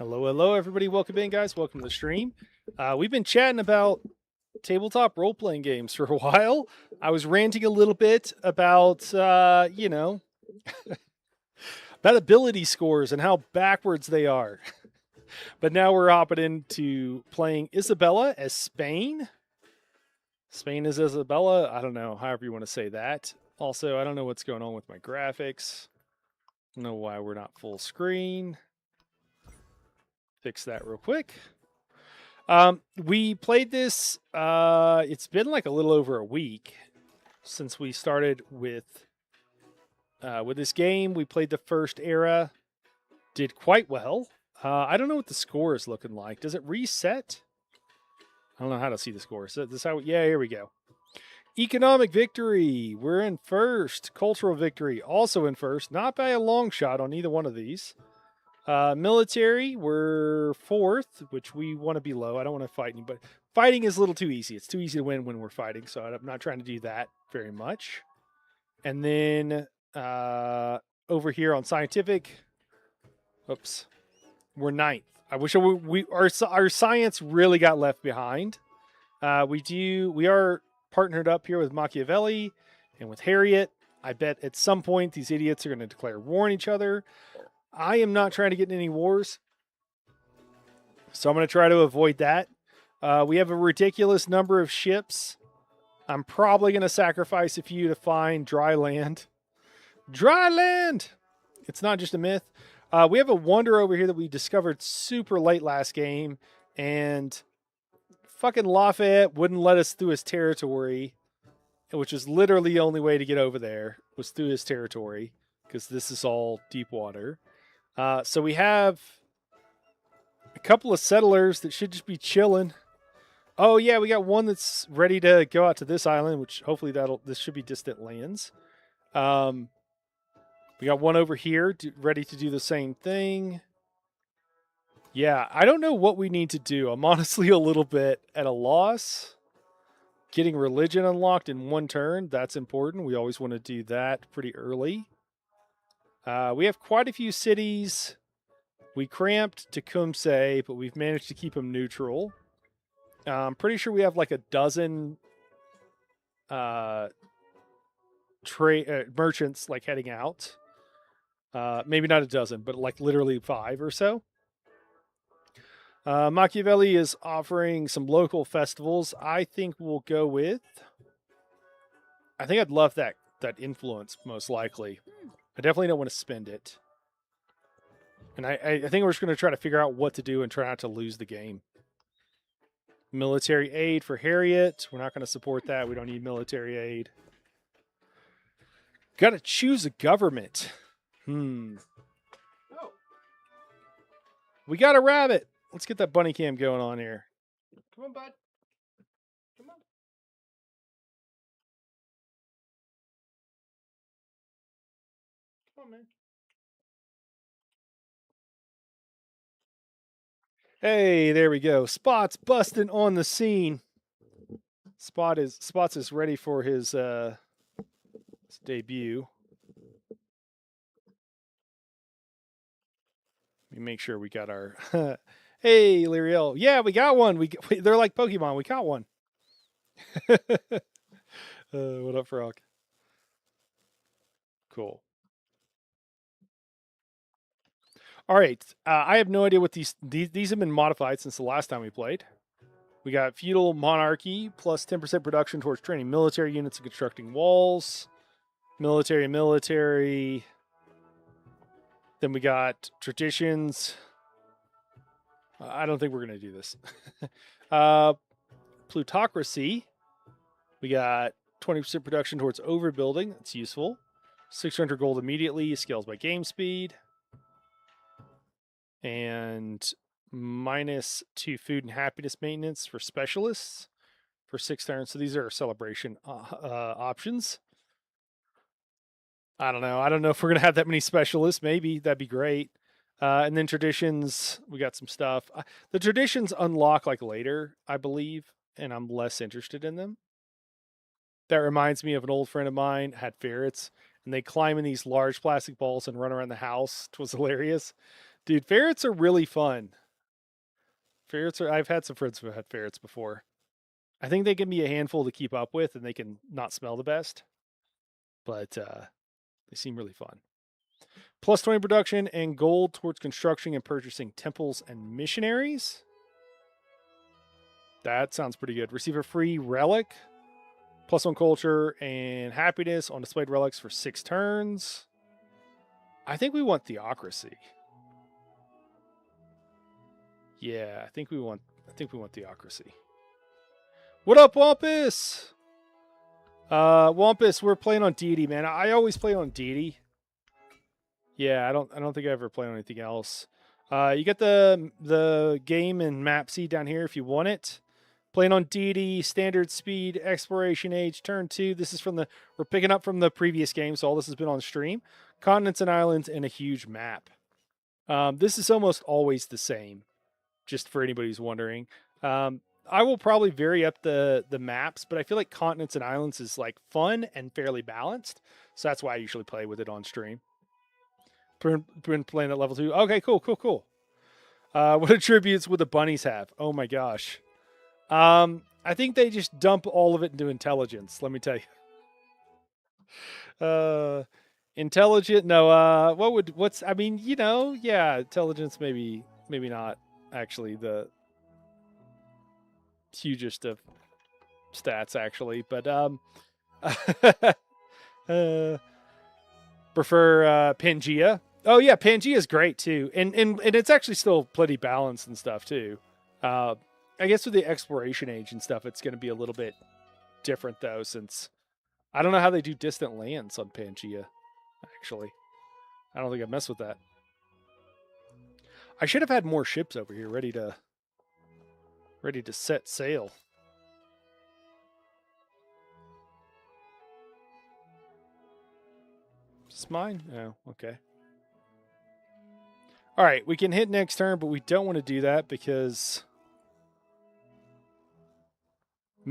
Hello, hello, everybody. Welcome in, guys. Welcome to the stream. We've been chatting about tabletop role playing games for a while. I was ranting a little bit about, about ability scores and how backwards they are. But now we're hopping into playing Isabella as Spane. Spane is Isabella. I don't know, however you want to say that. Also, I don't know what's going on with my graphics. I don't know why we're not full screen. Fix that real quick. We played this. It's been like a little over a week since we started with this game. We played the first era, did quite well. I don't know what the score is looking like. Does it reset? I don't know how to see the score. So this how? Yeah, here we go. Economic victory. We're in first. Cultural victory also in first. Not by a long shot on either one of these. Military, we're fourth, which we want to be low. I don't want to fight anybody. Fighting is a little too easy. It's too easy to win when we're fighting, so I'm not trying to do that very much. And then over here on scientific, oops, we're ninth. I wish our science really got left behind. We are partnered up here with Machiavelli and with Harriet. I bet at some point these idiots are going to declare war on each other. I am not trying to get in any wars, so I'm going to try to avoid that. We have a ridiculous number of ships. I'm probably going to sacrifice a few to find dry land. Dry land! It's not just a myth. We have a wonder over here that we discovered super late last game, and fucking Lafayette wouldn't let us through his territory, which is literally the only way to get over there, was through his territory, because this is all deep water. So we have a couple of settlers that should just be chilling. Oh yeah, we got one that's ready to go out to this island, which hopefully this should be distant lands. We got one over here ready to do the same thing. Yeah, I don't know what we need to do. I'm honestly a little bit at a loss. Getting religion unlocked in one turn, that's important. We always want to do that pretty early. We have quite a few cities. We cramped Tecumseh, but we've managed to keep them neutral. I'm pretty sure we have like a dozen merchants like heading out. Maybe not a dozen, but like literally 5 or so. Machiavelli is offering some local festivals. I think we'll go with. I think I'd love that influence most likely. I definitely don't want to spend it. And I think we're just going to try to figure out what to do and try not to lose the game. Military aid for Harriet. We're not going to support that. We don't need military aid. Got to choose a government. Oh. We got a rabbit. Let's get that bunny cam going on here. Come on, bud. Come on. Come on, man. Hey, there we go. Spot's busting on the scene. Spots is ready for his debut. Let me make sure we got our. Hey, Lyriel. Yeah, we got one. They're like Pokemon. We caught one. What up, Frog? Cool. All right. I have no idea what these have been modified since the last time we played. We got feudal monarchy plus 10% production towards training military units and constructing walls. Military. Then we got traditions. I don't think we're going to do this. Plutocracy. We got 20% production towards overbuilding. That's useful. 600 gold immediately. Scales by game speed. And -2 food and happiness maintenance for specialists for 6 turns. So these are celebration options. I don't know. I don't know if we're going to have that many specialists. Maybe. That'd be great. And then traditions, we got some stuff. The traditions unlock like later, I believe, and I'm less interested in them. That reminds me of an old friend of mine had ferrets, and they climb in these large plastic balls and run around the house. It was hilarious. Dude, ferrets are really fun. Ferrets are. I've had some friends who have had ferrets before. I think they can be a handful to keep up with, and they can not smell the best, but they seem really fun. Plus 20 production and gold towards constructing and purchasing temples and missionaries. That sounds pretty good. Receive a free relic. Plus 1 culture and happiness on displayed relics for 6 turns. I think we want theocracy. Yeah, I think we want theocracy. What up, Wampus? Wampus, we're playing on deity, man. I always play on deity. Yeah, I don't think I ever play on anything else. You get the game and map seed down here if you want it. Playing on deity, standard speed, exploration age, turn 2. This is we're picking up from the previous game, so all this has been on stream. Continents and islands and a huge map. This is almost always the same, just for anybody who's wondering. I will probably vary up the maps, but I feel like continents and islands is like fun and fairly balanced, so that's why I usually play with it on stream. Been playing at level 2. Okay, cool. What attributes would the bunnies have? Oh my gosh. I think they just dump all of it into intelligence. Let me tell you. Intelligent? No. I mean, yeah, intelligence maybe not actually the hugest of stats actually, but prefer Pangea. Oh yeah, Pangea is great too, and it's actually still pretty balanced and stuff too. I guess with the exploration age and stuff, it's going to be a little bit different though, since I don't know how they do distant lands on Pangea. Actually, I don't think I mess with that. I should have had more ships over here ready to set sail. Is this mine? Oh, okay. All right, we can hit next turn, but we don't want to do that because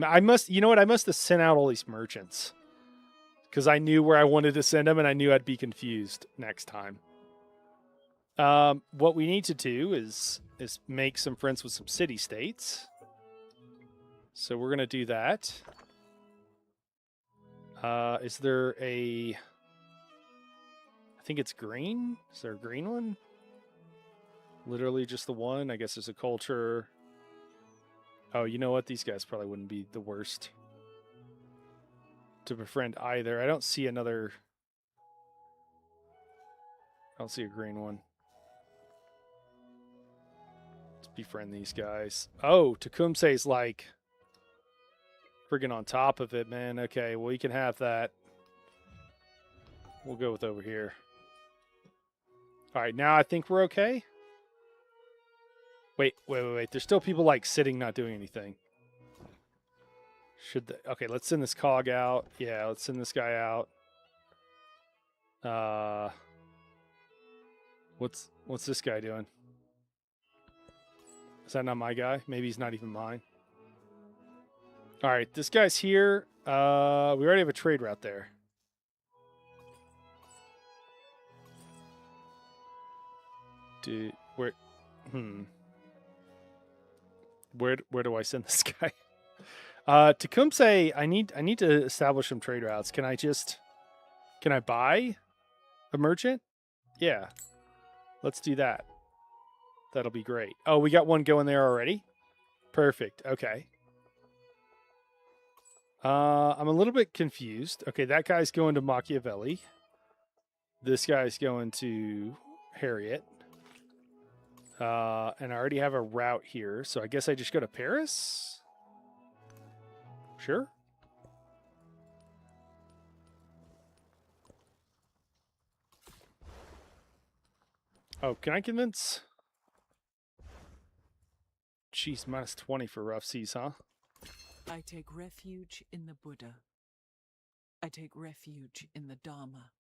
I must have sent out all these merchants because I knew where I wanted to send them and I knew I'd be confused next time. What we need to do is make some friends with some city states. So we're going to do that. Is there I think it's green. Is there a green one? Literally just the one. I guess there's a culture. Oh, you know what? These guys probably wouldn't be the worst to befriend either. I don't see another. I don't see a green one. Let's befriend these guys. Oh, Tecumseh's like friggin' on top of it, man. Okay, well, you can have that. We'll go with over here. All right, now I think we're okay. Wait. There's still people like sitting, not doing anything. Okay, let's send this cog out. Yeah, let's send this guy out. What's this guy doing? Is that not my guy? Maybe he's not even mine. All right, this guy's here. We already have a trade route there. Dude, where do I send this guy? Tecumseh, I need to establish some trade routes. Can I buy a merchant? Yeah. Let's do that. That'll be great. Oh, we got one going there already? Perfect. Okay. I'm a little bit confused. Okay, that guy's going to Machiavelli. This guy's going to Harriet. And I already have a route here, so I guess I just go to Paris? Sure. Oh, can I convince? Jeez, minus 20 for rough seas, huh? I take refuge in the Buddha. I take refuge in the Dharma.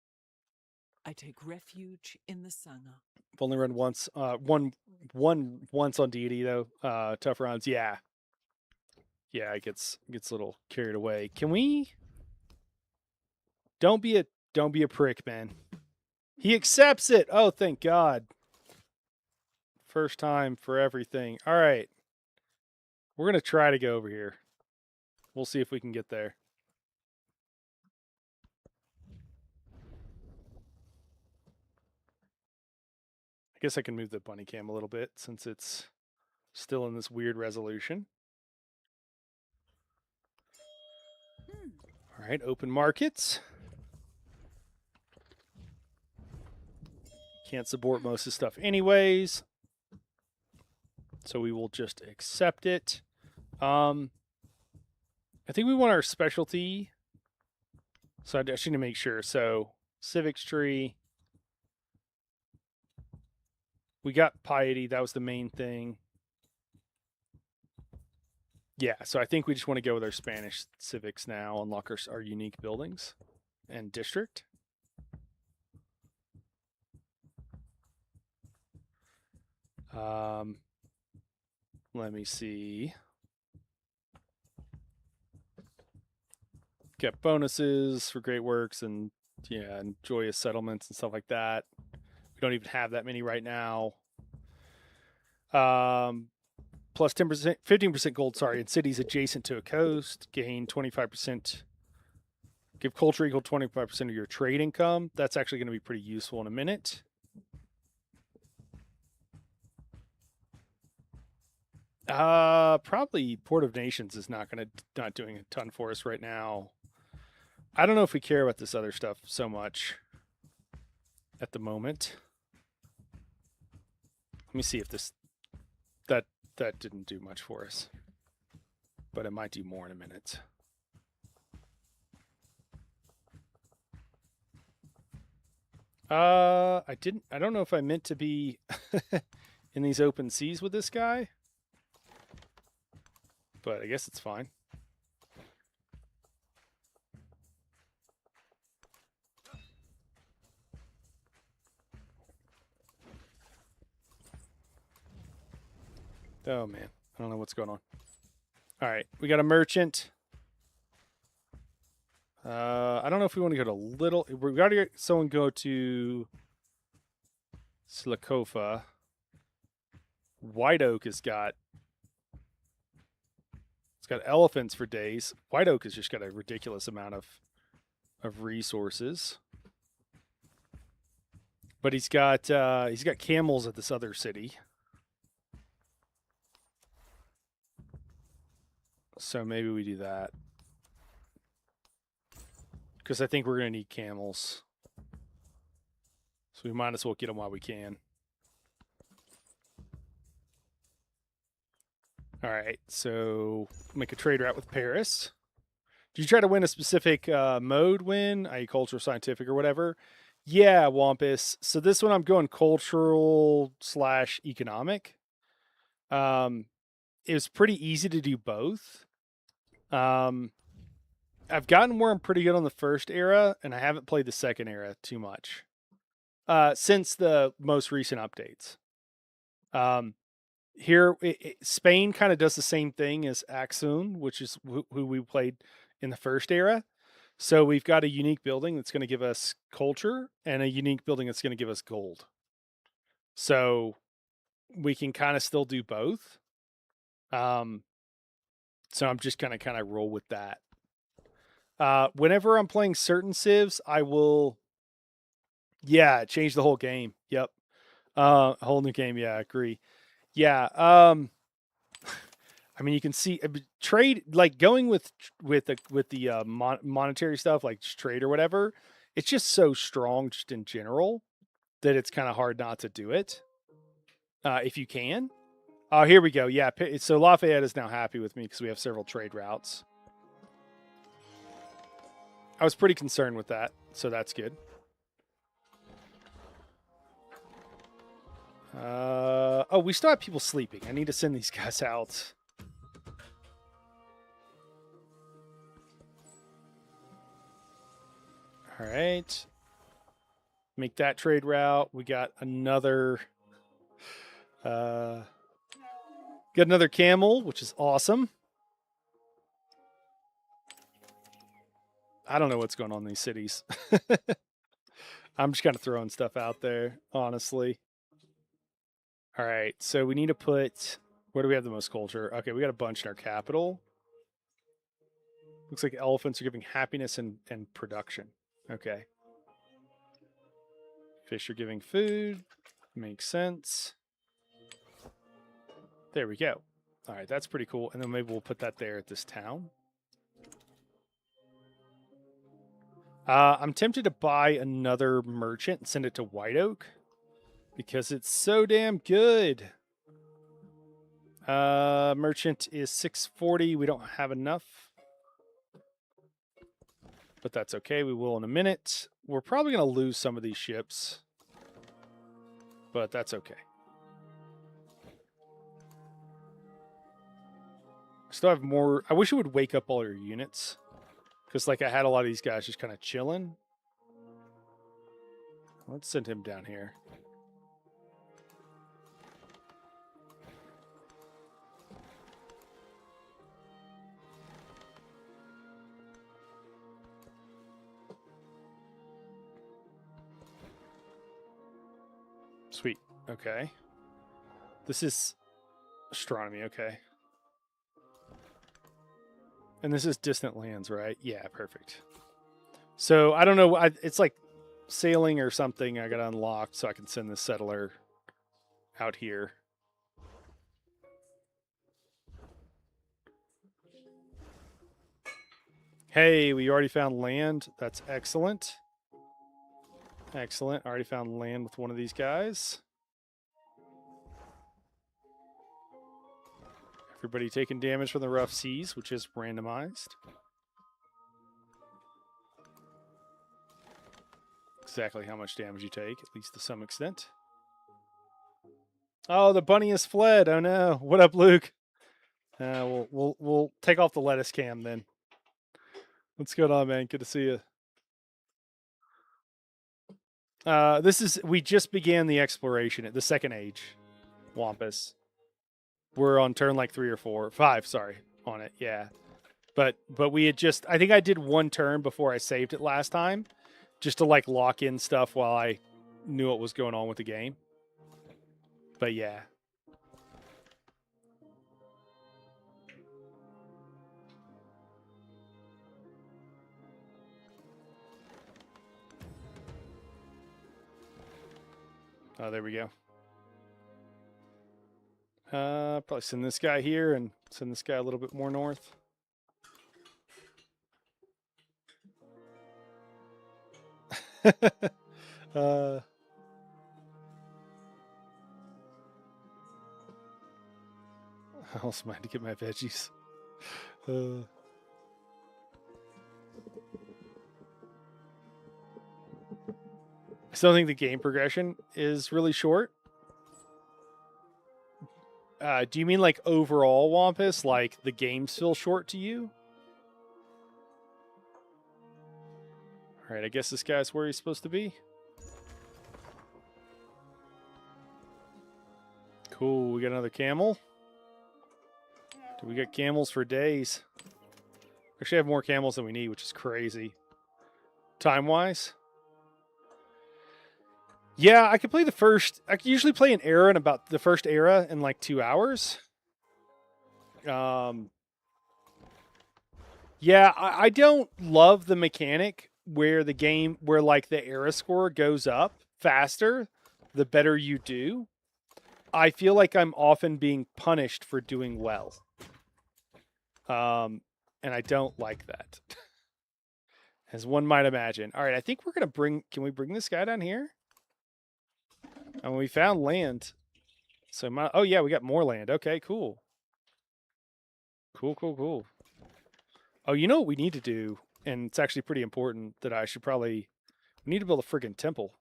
I take refuge in the Sangha. I've only run once. Once on deity though. Tough rounds, yeah. Yeah, it gets a little carried away. Can we? Don't be a prick, man. He accepts it. Oh, thank God. First time for everything. All right. We're going to try to go over here. We'll see if we can get there. I guess I can move the bunny cam a little bit since it's still in this weird resolution. All right, open markets. Can't support most of the stuff anyways. So we will just accept it. I think we want our specialty. So I just need to make sure. So civics tree. We got piety. That was the main thing. Yeah, so I think we just want to go with our Spanish civics now. Unlock our unique buildings and district. Let me see. Get bonuses for great works and and joyous settlements and stuff like that. We don't even have that many right now. Plus 10%, 15% gold, sorry, in cities adjacent to a coast. Gain 25%. Give culture equal 25% of your trade income. That's actually going to be pretty useful in a minute. Probably Port of Nations is not doing a ton for us right now. I don't know if we care about this other stuff so much at the moment. Let me see if that didn't do much for us, but it might do more in a minute. I don't know if I meant to be in these open seas with this guy, but I guess it's fine. Oh man, I don't know what's going on. All right, we got a merchant. I don't know if we want to go to Little. We got to get someone go to Slakofa. White Oak has got. It's got elephants for days. White Oak has just got a ridiculous amount of resources. But he's got camels at this other city. So maybe we do that. Because I think we're going to need camels. So we might as well get them while we can. All right, so make a trade route with Paris. Do you try to win a specific mode win, i.e. cultural, scientific, or whatever? Yeah, Wampus. So this one I'm going cultural / economic. It was pretty easy to do both. I've gotten where I'm pretty good on the first era, and I haven't played the second era too much since the most recent updates. Here, Spane kind of does the same thing as Axun, which is who we played in the first era. So we've got a unique building that's going to give us culture and a unique building that's going to give us gold. So we can kind of still do both. So I'm just going to kind of roll with that. Whenever I'm playing certain civs, I will, change the whole game. Yep. Whole new game. Yeah, I agree. Yeah. I mean, you can see trade, like going with the monetary stuff, like trade or whatever. It's just so strong, just in general, that it's kind of hard not to do it. If you can. Oh, here we go. Yeah. So Lafayette is now happy with me because we have several trade routes. I was pretty concerned with that, so that's good. We still have people sleeping. I need to send these guys out. All right. Make that trade route. We got another camel, which is awesome. I don't know what's going on in these cities. I'm just kind of throwing stuff out there, honestly. All right, so we need to put. Where do we have the most culture? Okay, we got a bunch in our capital. Looks like elephants are giving happiness and production. Okay. Fish are giving food. Makes sense. There we go. All right, that's pretty cool. And then maybe we'll put that there at this town. I'm tempted to buy another merchant and send it to White Oak because it's so damn good. Merchant is 640. We don't have enough, but that's okay. We will in a minute. We're probably going to lose some of these ships, but that's okay. Still have more. I wish it would wake up all your units because, like, I had a lot of these guys just kind of chilling. Let's send him down here. Sweet. Okay. This is astronomy. Okay. And this is distant lands, right? Yeah, perfect. So I don't know. It's like sailing or something. I got to unlock so I can send the settler out here. Hey, we already found land. That's excellent. Excellent. Already found land with one of these guys. Everybody taking damage from the rough seas, which is randomized. Exactly how much damage you take, at least to some extent. Oh, the bunny has fled. Oh no. What up, Luke? We'll take off the lettuce cam then. What's going on, man? Good to see you. We just began the exploration at the second age, Wampus. We're on turn like 3 or 4, 5, sorry, on it. Yeah. But we had just, I think I did one turn before I saved it last time, just to like lock in stuff while I knew what was going on with the game. But yeah. Oh, there we go. Probably send this guy here and send this guy a little bit more north. I also might to get my veggies. I still think the game progression is really short. Do you mean like overall, Wampus? Like the games feel short to you? All right, I guess this guy's where he's supposed to be. Cool, we got another camel. Dude, we got camels for days. Actually, I have more camels than we need, which is crazy. Time-wise? Yeah, I could play the first... I could usually play an era in about the first era in like 2 hours. Yeah, I don't love the mechanic where the game... Where like the era score goes up faster the better you do. I feel like I'm often being punished for doing well. And I don't like that. As one might imagine. All right, I think we're going to bring... Can we bring this guy down here? And we found land. So, oh yeah, we got more land. Okay, cool. Cool. Oh, you know what we need to do? And it's actually pretty important that I should probably... We need to build a friggin' temple.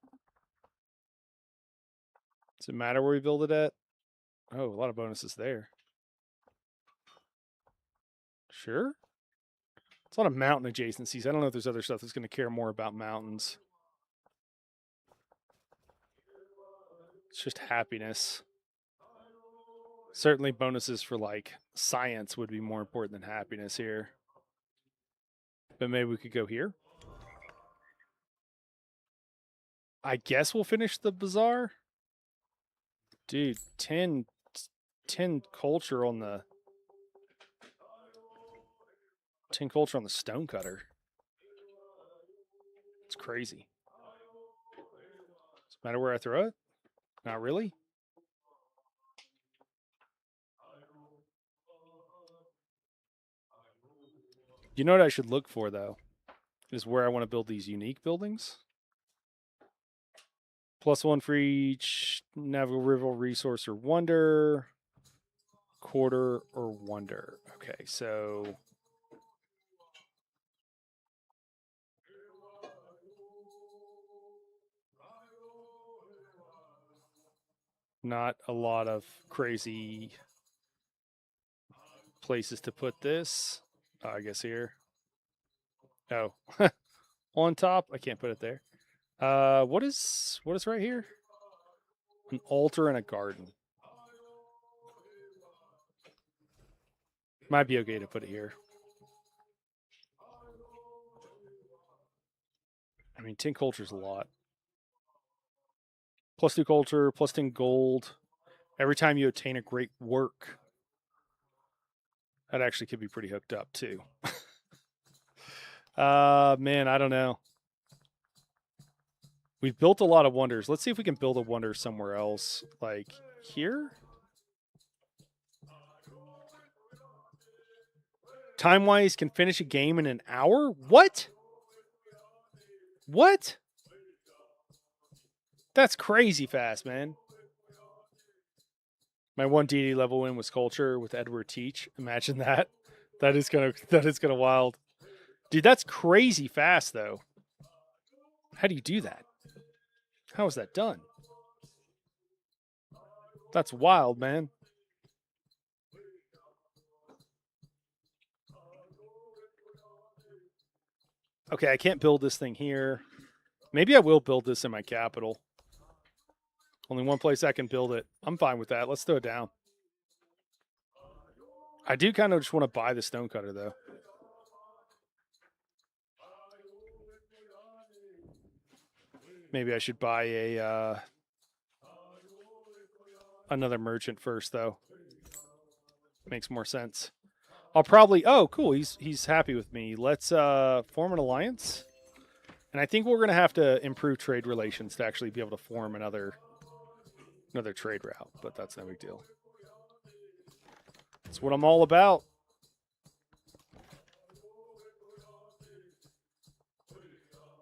Does it matter where we build it at? Oh, a lot of bonuses there. Sure. It's a lot of mountain adjacencies. I don't know if there's other stuff that's going to care more about mountains. It's just happiness. Certainly bonuses for, like, science would be more important than happiness here. But maybe we could go here. I guess we'll finish the bazaar. Dude, 10 culture on the 10 culture on the stonecutter. It's crazy. Does it matter where I throw it? Not really. You know what I should look for though? Is where I want to build these unique buildings. +1 for each navigable river, resource, or wonder. Quarter or wonder. Okay, so not a lot of crazy places to put this. I guess here. Oh, on top. I can't put it there. What is right here? An altar and a garden. Might be okay to put it here. I mean, 10 culture is a lot. +2 culture, +10 gold. Every time you attain a great work. That actually could be pretty hooked up too. Man, I don't know. We've built a lot of wonders. Let's see if we can build a wonder somewhere else. Like here? Time-wise can finish a game in an hour? What? What? That's crazy fast, man. My one DD level win was culture with Edward Teach. Imagine that. That is kind of wild. Dude, that's crazy fast though. How do you do that? How is that done? That's wild, man. Okay, I can't build this thing here. Maybe I will build this in my capital. Only one place I can build it. I'm fine with that. Let's throw it down. I do kind of just want to buy the stonecutter, though. Maybe I should buy a another merchant first, though. Makes more sense. I'll probably. Oh, cool. He's happy with me. Let's form an alliance. And I think we're gonna have to improve trade relations to actually be able to form another trade route. But that's no big deal. That's what I'm all about.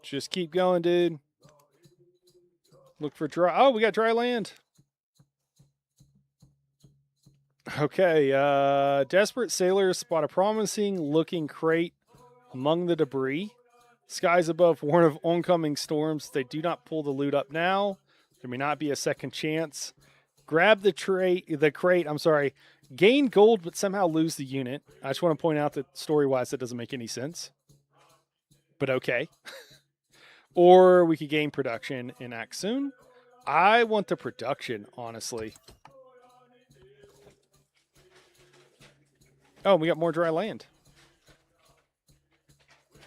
Just keep going, dude. Look for dry. Oh, we got dry land. Okay. Desperate sailors spot a promising looking crate among the debris. Skies above warn of oncoming storms. They do not pull the loot up now. There may not be a second chance. Grab the crate. I'm sorry. Gain gold, but somehow lose the unit. I just want to point out that story-wise, that doesn't make any sense. But okay. Or we could gain production and act soon. I want the production, honestly. Oh, we got more dry land.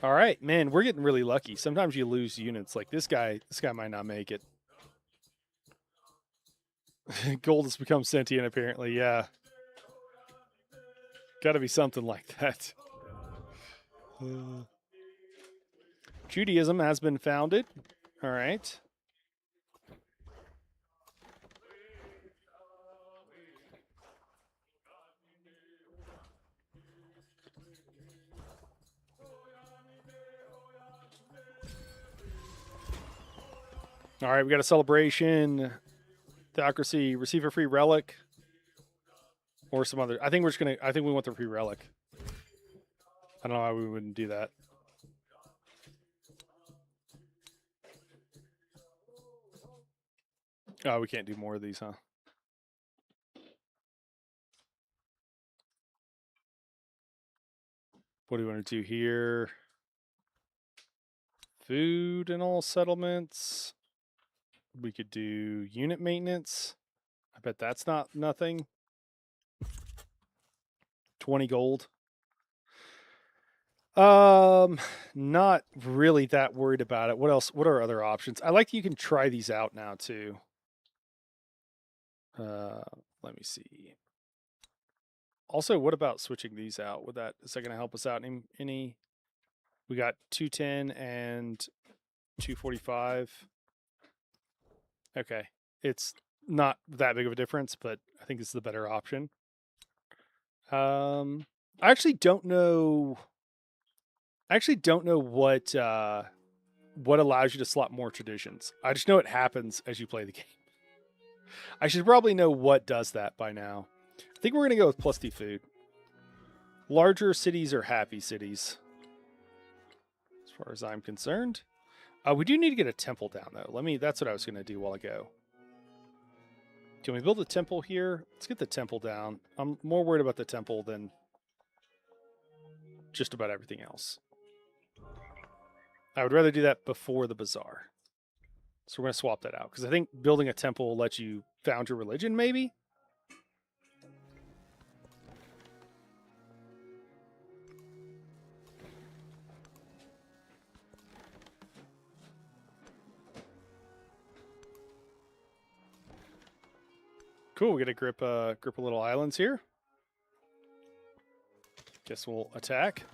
All right, man, we're getting really lucky. Sometimes you lose units. Like this guy might not make it. Gold has become sentient, apparently. Yeah. Got to be something like that. Judaism has been founded. All right. All right, we got a celebration. Theocracy, receive a free relic. Or some other. I think we want the free relic. I don't know why we wouldn't do that. Oh, we can't do more of these, huh? What do we want to do here? Food in all settlements. We could do unit maintenance. I bet that's not nothing. 20 gold. Not really that worried about it. What else? What are other options? I like that you can try these out now too. Let me see. Also, what about switching these out? Is that going to help us out any? We got 210 and 245. Okay, it's not that big of a difference, but I think it's the better option. I actually don't know. What allows you to slot more traditions. I just know it happens as you play the game. I should probably know what does that by now. I think we're going to go with plus D food. Larger cities are happy cities, as far as I'm concerned. We do need to get a temple down, though. That's what I was going to do while ago. Can we build a temple here? Let's get the temple down. I'm more worried about the temple than just about everything else. I would rather do that before the bazaar. So we're going to swap that out, because I think building a temple will let you found your religion, maybe? Cool, we get a grip of little islands here. Guess we'll attack.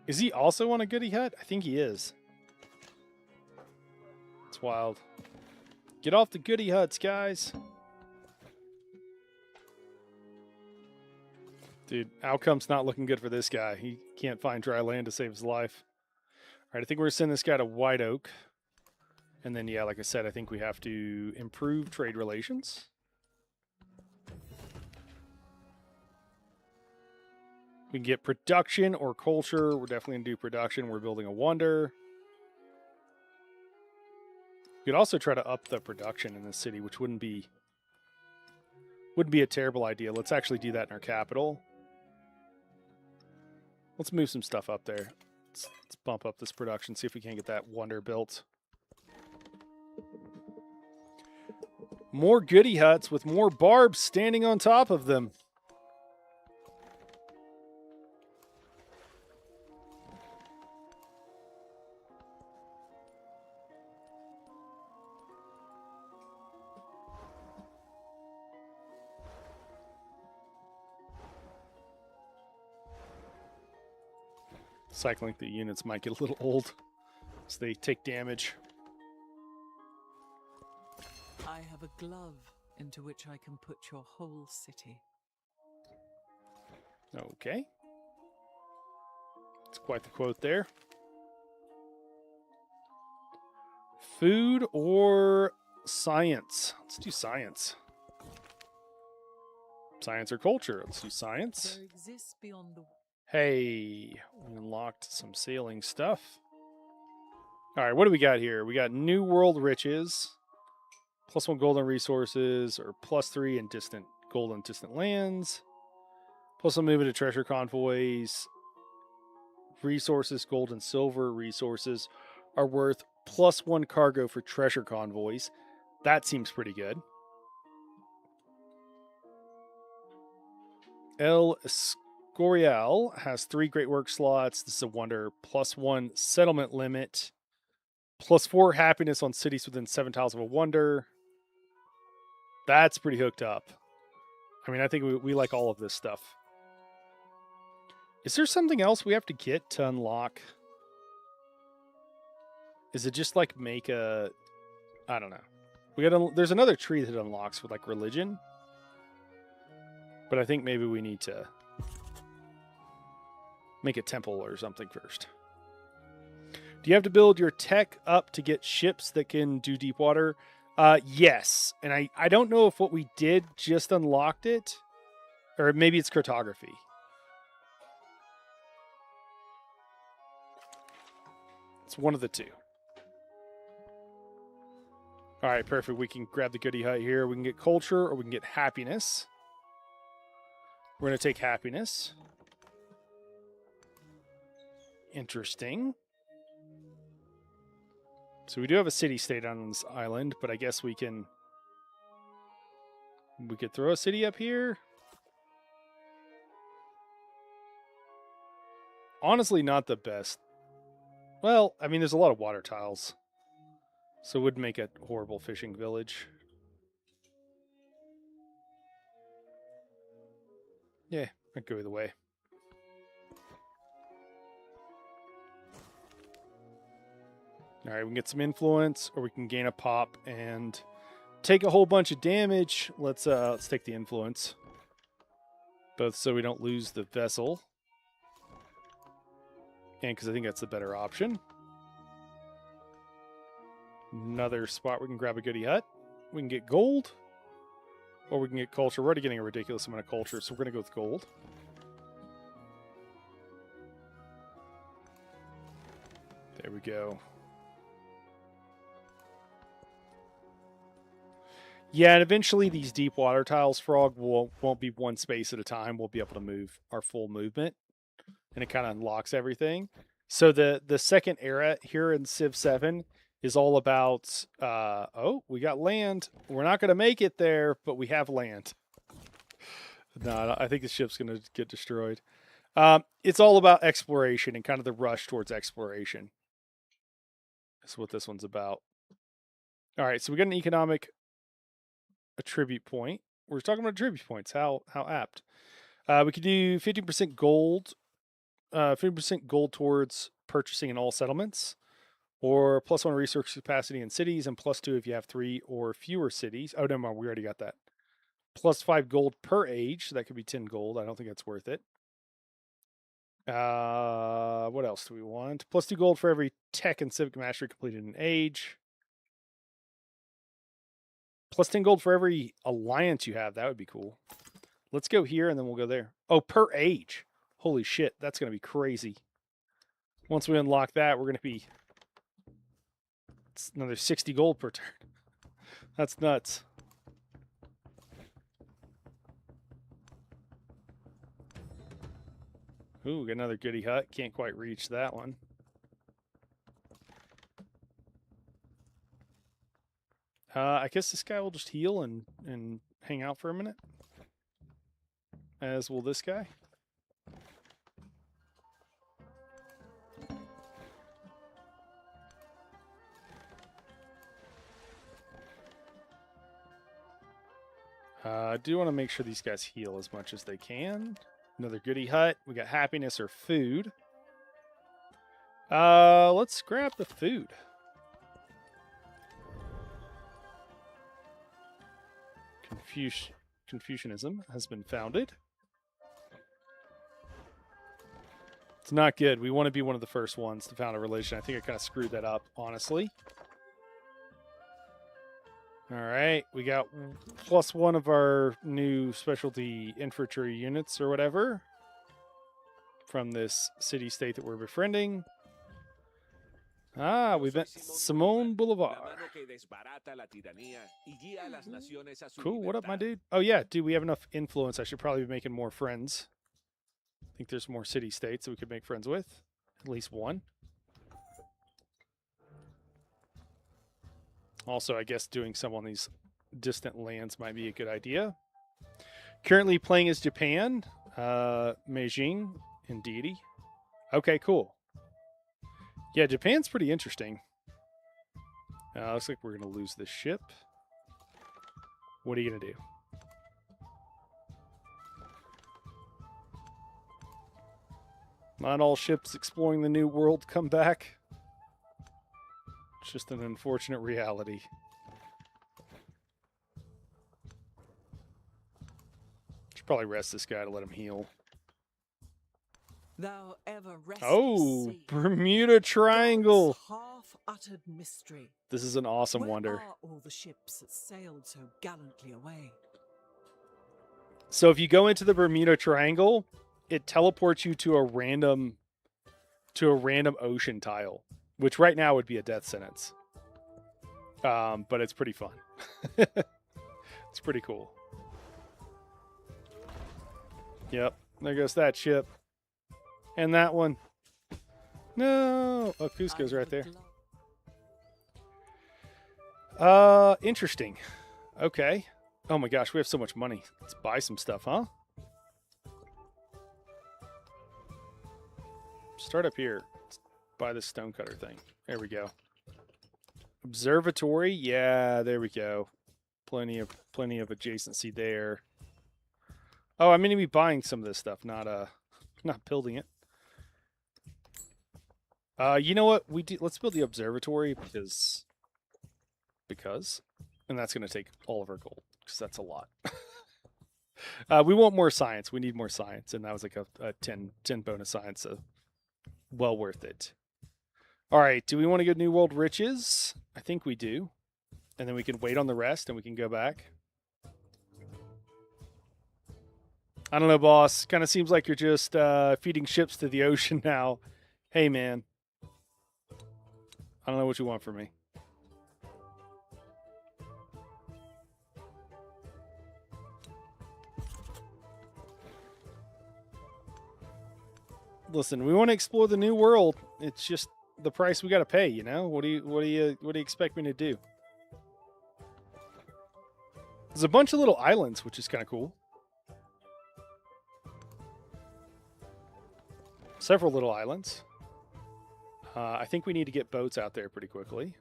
Is he also on a goody hut? I think he is. It's wild. Get off the goody huts, guys. Dude, outcome's not looking good for this guy. He can't find dry land to save his life. All right, I think we're going to send this guy to White Oak. And then, yeah, like I said, I think we have to improve trade relations. We can get production or culture. We're definitely going to do production. We're building a wonder. We could also try to up the production in this city, which wouldn't be a terrible idea. Let's actually do that in our capital. Let's move some stuff up there. Let's bump up this production, see if we can get that wonder built. More goody huts with more barbs standing on top of them. Cycling through units might get a little old as they take damage. I have a glove into which I can put your whole city. Okay. It's quite the quote there. Food or science? Let's do science. Science or culture? Let's do science. There exists beyond the... Hey, we unlocked some sailing stuff. All right, what do we got here? We got New World Riches. +1 golden resources, or +3 in golden distant lands. +1 movement to treasure convoys. Resources, gold and silver resources are worth +1 cargo for treasure convoys. That seems pretty good. El Escorial has 3 great work slots. This is a wonder. +1 settlement limit. +4 happiness on cities within 7 tiles of a wonder. That's pretty hooked up. I mean, I think we like all of this stuff. Is there something else we have to get to unlock? Is it just like make a... I don't know. There's another tree that unlocks with like religion. But I think maybe we need to make a temple or something first. Do you have to build your tech up to get ships that can do deep water? Yes. And I don't know if what we did just unlocked it. Or maybe it's cartography. It's one of the two. All right, perfect. We can grab the goody hut here. We can get culture or we can get happiness. We're going to take happiness. Interesting. So we do have a city-state on this island, but I guess we could throw a city up here. Honestly, not the best Well, I mean, there's a lot of water tiles. So it would make a horrible fishing village. Yeah, I'd go either way. All right, we can get some influence, or we can gain a pop and take a whole bunch of damage. Let's take the influence, both so we don't lose the vessel, and because I think that's the better option. Another spot we can grab a goody hut. We can get gold, or we can get culture. We're already getting a ridiculous amount of culture, so we're going to go with gold. There we go. Yeah, and eventually these deep water tiles, Frog, won't be one space at a time. We'll be able to move our full movement, and it kind of unlocks everything. So the second era here in Civ 7 is all about, oh, we got land. We're not going to make it there, but we have land. No, I think the ship's going to get destroyed. It's all about exploration and kind of the rush towards exploration. That's what this one's about. All right, so we got an economic attribute point. We're talking about attribute points. How apt. We could do 50% gold, 50% gold towards purchasing in all settlements, or +1 resource capacity in cities, and +2 if you have 3 or fewer cities. Oh, never mind, we already got that. +5 gold per age, so that could be 10 gold. I don't think that's worth it. What else do we want? +2 gold for every tech and civic mastery completed in age. +10 gold for every alliance you have. That would be cool. Let's go here and then we'll go there. Oh, per age. Holy shit, that's going to be crazy. Once we unlock that, we're going to be... It's another 60 gold per turn. That's nuts. Ooh, we got another goody hut. Can't quite reach that one. I guess this guy will just heal and hang out for a minute. As will this guy. I do want to make sure these guys heal as much as they can. Another goody hut. We got happiness or food. Let's grab the food. Confucianism has been founded. It's not good. We want to be one of the first ones to found a religion. I think I kind of screwed that up, honestly. All right, we got +1 of our new specialty infantry units or whatever from this city-state that we're befriending. Ah, we met Simone Boulevard. Cool, what up, my dude? Oh, yeah, dude, we have enough influence. I should probably be making more friends. I think there's more city-states that we could make friends with. At least one. Also, I guess doing some on these distant lands might be a good idea. Currently playing as Japan, Meijing, and Deity. Okay, cool. Yeah, Japan's pretty interesting. Looks like we're going to lose this ship. What are you going to do? Not all ships exploring the new world come back. It's just an unfortunate reality. Should probably rest this guy to let him heal. Thou ever Oh, sea, Bermuda Triangle. half-uttered mystery. This is an awesome Where wonder. are all the ships that sailed so gallantly away? So if you go into the Bermuda Triangle, it teleports you to a random ocean tile, which right now would be a death sentence. But it's pretty fun. It's pretty cool. Yep, there goes that ship. And that one. No! Oh, Cusco's right there. Interesting. Okay. Oh my gosh, we have so much money. Let's buy some stuff, huh? Start up here. buy the stonecutter thing. There we go. Observatory, yeah, there we go. Plenty of adjacency there. Oh, I'm gonna be buying some of this stuff, not building it. You know what? Let's build the observatory because, and that's gonna take all of our gold because that's a lot. We want more science. We need more science, and that was like a 10 bonus science, so well worth it. All right, do we want to go New World Riches? I think we do. And then we can wait on the rest, and we can go back. I don't know, boss. Kind of seems like you're just feeding ships to the ocean now. Hey, man. I don't know what you want from me. Listen, we want to explore the new world. It's just the price we got to pay, you know? What do you expect me to do? There's a bunch of little islands, which is kind of cool. Several little islands. I think we need to get boats out there pretty quickly.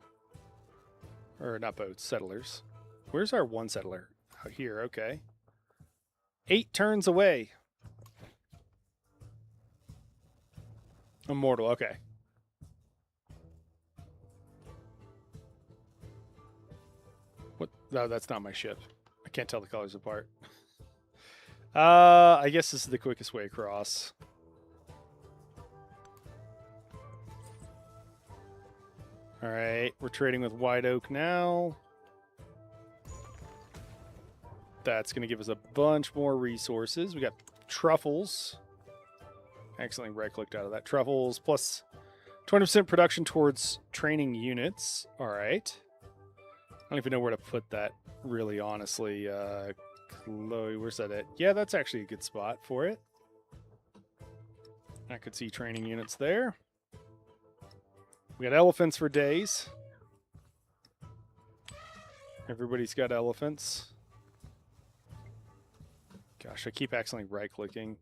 Or not boats, settlers. Where's our one settler? Out here, okay. 8 turns away. Immortal, okay. What? No, that's not my ship. I can't tell the colors apart. I guess this is the quickest way across. All right, we're trading with White Oak now. That's going to give us a bunch more resources. We got truffles. Accidentally right-clicked out of that. Truffles plus 20% production towards training units. All right. I don't even know where to put that, really, honestly. Chloe, where's that at? Yeah, that's actually a good spot for it. I could see training units there. We got elephants for days. Everybody's got elephants. Gosh, I keep accidentally right-clicking.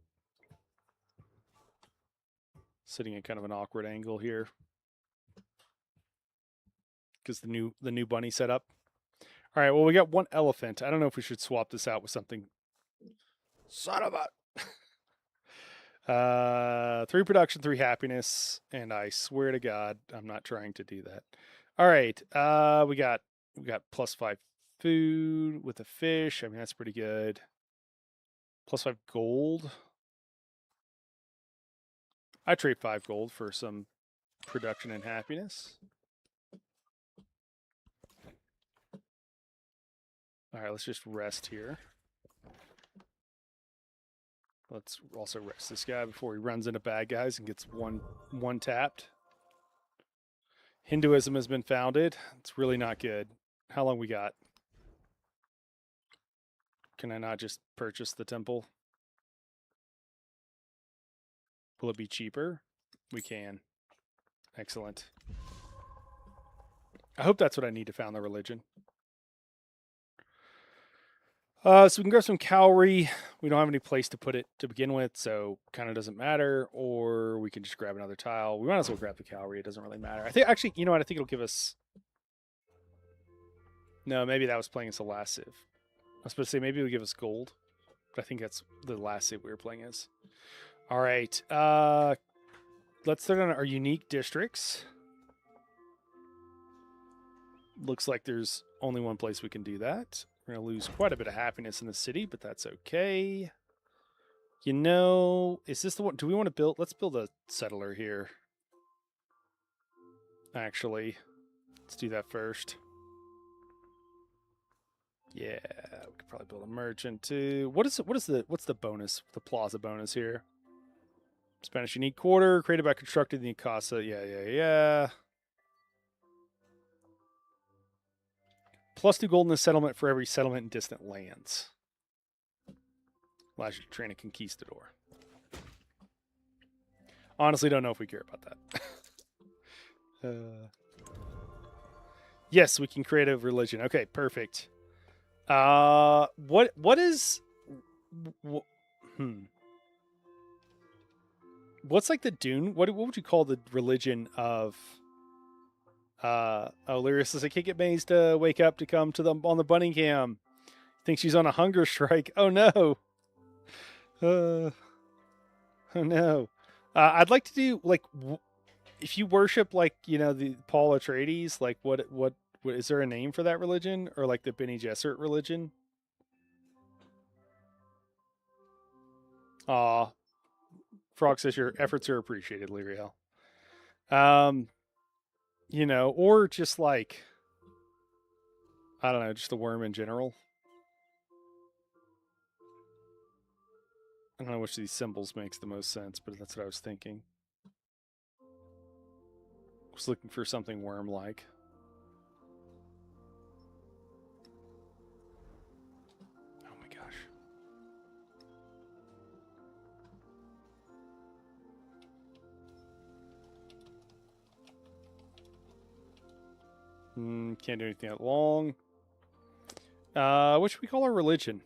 Sitting at kind of an awkward angle here. Because the new bunny setup. All right, well, we got one elephant. I don't know if we should swap this out with something. Son of a... 3 production, 3 happiness, and I swear to God, I'm not trying to do that. All right, we got plus 5 food with a fish. I mean, that's pretty good. Plus 5 gold. I trade 5 gold for some production and happiness. All right, let's just rest here. Let's also rest this guy before he runs into bad guys and gets one tapped. Hinduism has been founded. It's really not good. How long we got? Can I not just purchase the temple? Will it be cheaper? We can. Excellent. I hope that's what I need to found the religion. So we can grab some cavalry. We don't have any place to put it to begin with, so kind of doesn't matter. Or we can just grab another tile. We might as well grab the cavalry. It doesn't really matter. I think, actually, you know what? I think it'll give us... No, maybe that was playing as a last civ. I was supposed to say maybe it'll give us gold. But I think that's the last civ we were playing as. All right. Let's start on our unique districts. Looks like there's only one place we can do that. We're going to lose quite a bit of happiness in the city, but that's okay. You know, is this the one? Do we want to build? Let's build a settler here. Actually, let's do that first. Yeah, we could probably build a merchant too. What's the bonus? The plaza bonus here. Spanish unique quarter created by constructed in the Casa. Yeah. Plus 2 gold in the settlement for every settlement in distant lands. Allows you to train a conquistador. Honestly, don't know if we care about that. Yes, we can create a religion. Okay, perfect. What is... what's like the Dune? What would you call the religion of? Lyria says I can't get Maze to wake up to come to on the bunny cam. Thinks she's on a hunger strike. Oh no. Oh no. I'd like to do like if you worship like the Paul Atreides, like what is there a name for that religion, or like the Bene Gesserit religion? Aw, Frog says your efforts are appreciated, Lyriel. Or just like I don't know, just a worm in general. I don't know which of these symbols makes the most sense, but that's what I was thinking. I was looking for something worm-like. Oh my gosh. Can't do anything that long. What should we call our religion?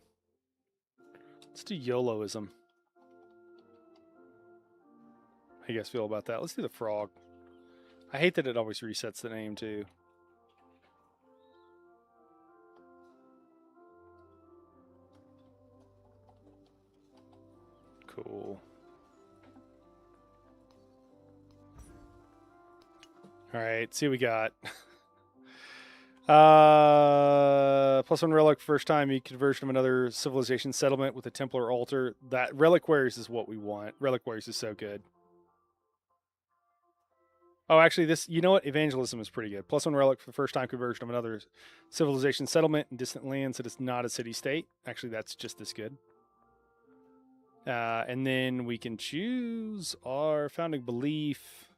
Let's do YOLOism. How you guys feel about that? Let's do the frog. I hate that it always resets the name too. Cool. All right, see what we got. +1 relic. First time you conversion of another civilization settlement with a Templar altar. That reliquaries is what we want. Reliquaries is so good. Oh, actually, this, you know what? Evangelism is pretty good. +1 relic for the first time conversion of another civilization settlement in distant lands that is not a city state. Actually, that's just as good. And then we can choose our founding belief.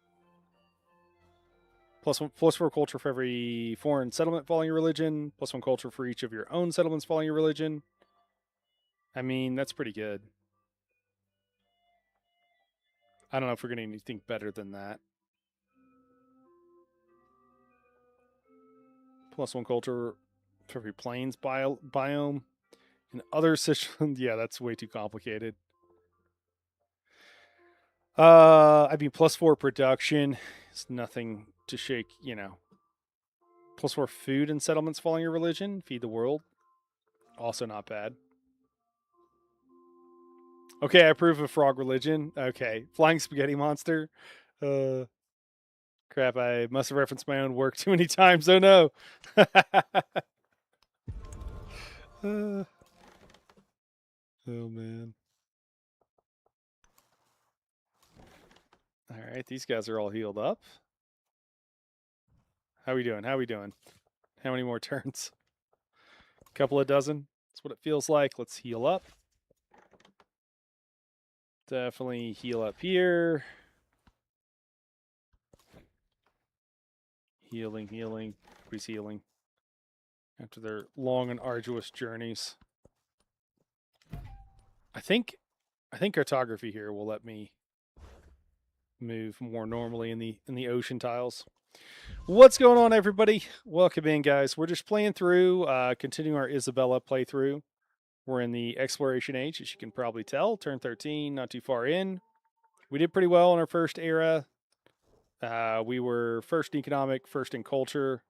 +4 culture for every foreign settlement following your religion. +1 culture for each of your own settlements following your religion. I mean, that's pretty good. I don't know if we're getting anything better than that. +1 culture for every plains biome. And other situations, yeah, that's way too complicated. I mean, +4 production is nothing to shake, +4 food and settlements following your religion. Feed the world. Also not bad. Okay, I approve of frog religion. Okay. Flying spaghetti monster. Crap, I must have referenced my own work too many times. Oh no. Oh man. All right, these guys are all healed up. How we doing? How many more turns? A couple of dozen. That's what it feels like. Let's heal up. Definitely heal up here. Healing. Everybody's healing after their long and arduous journeys. I think cartography here will let me move more normally in the ocean tiles. What's going on, everybody? Welcome in, guys. We're just playing through, continuing our Isabella playthrough. We're in the exploration age, as you can probably tell. Turn 13, not too far in. We did pretty well in our first era. We were first in economic, first in culture.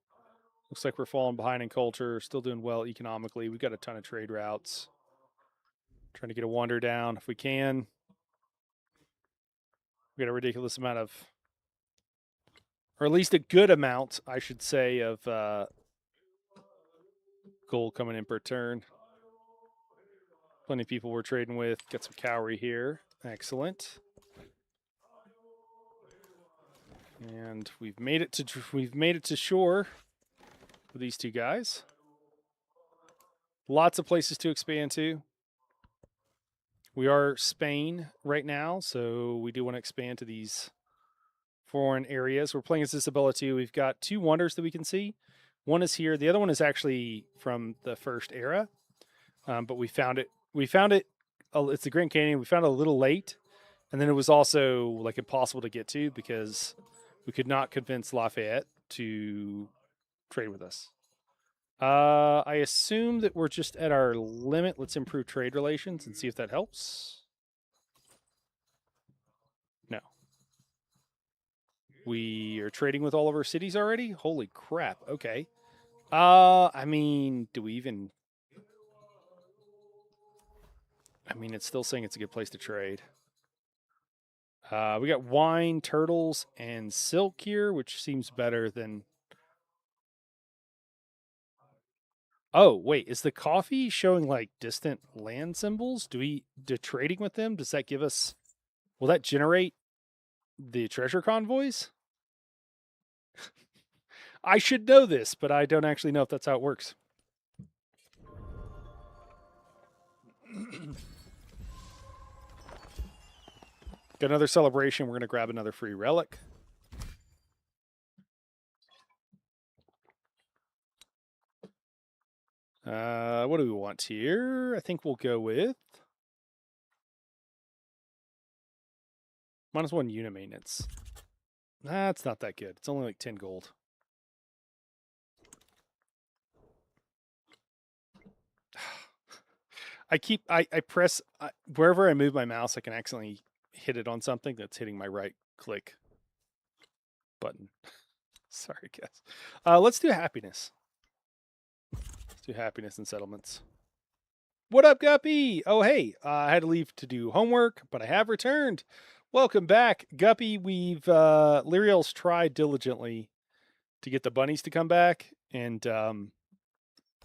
Looks like we're falling behind in culture. Still doing well economically. We've got a ton of trade routes. Trying to get a wonder down if we can. We got a ridiculous amount of, or at least a good amount, I should say, of gold coming in per turn. Plenty of people we're trading with. Got some cowrie here. Excellent. And we've made it to shore with these two guys. Lots of places to expand to. We are Spane right now, so we do want to expand to these foreign areas. We're playing as Isabella 2. We've got 2 wonders that we can see. One is here. The other one is actually from the first era, but we found it. It's the Grand Canyon. We found it a little late, and then it was also like impossible to get to because we could not convince Lafayette to trade with us. I assume that we're just at our limit. Let's improve trade relations and see if that helps. No. We are trading with all of our cities already? Holy crap. Okay. I mean, do we even... I mean, it's still saying it's a good place to trade. We got wine, turtles, and silk here, which seems better than... Oh, wait, is the coffee showing like distant land symbols? Do trading with them? Does that give us... Will that generate the treasure convoys? I should know this, but I don't actually know if that's how it works. Got another celebration. We're going to grab another free relic. What do we want here? I think we'll go with -1 unit maintenance. That's not that good. It's only like 10 gold. I press, wherever I move my mouse, I can accidentally hit it on something that's hitting my right click button. Sorry, guys. Let's do happiness. Let's do happiness and settlements. What up, Guppy? Oh, hey, I had to leave to do homework, but I have returned. Welcome back, Guppy. We've, Lyriel's tried diligently to get the bunnies to come back, and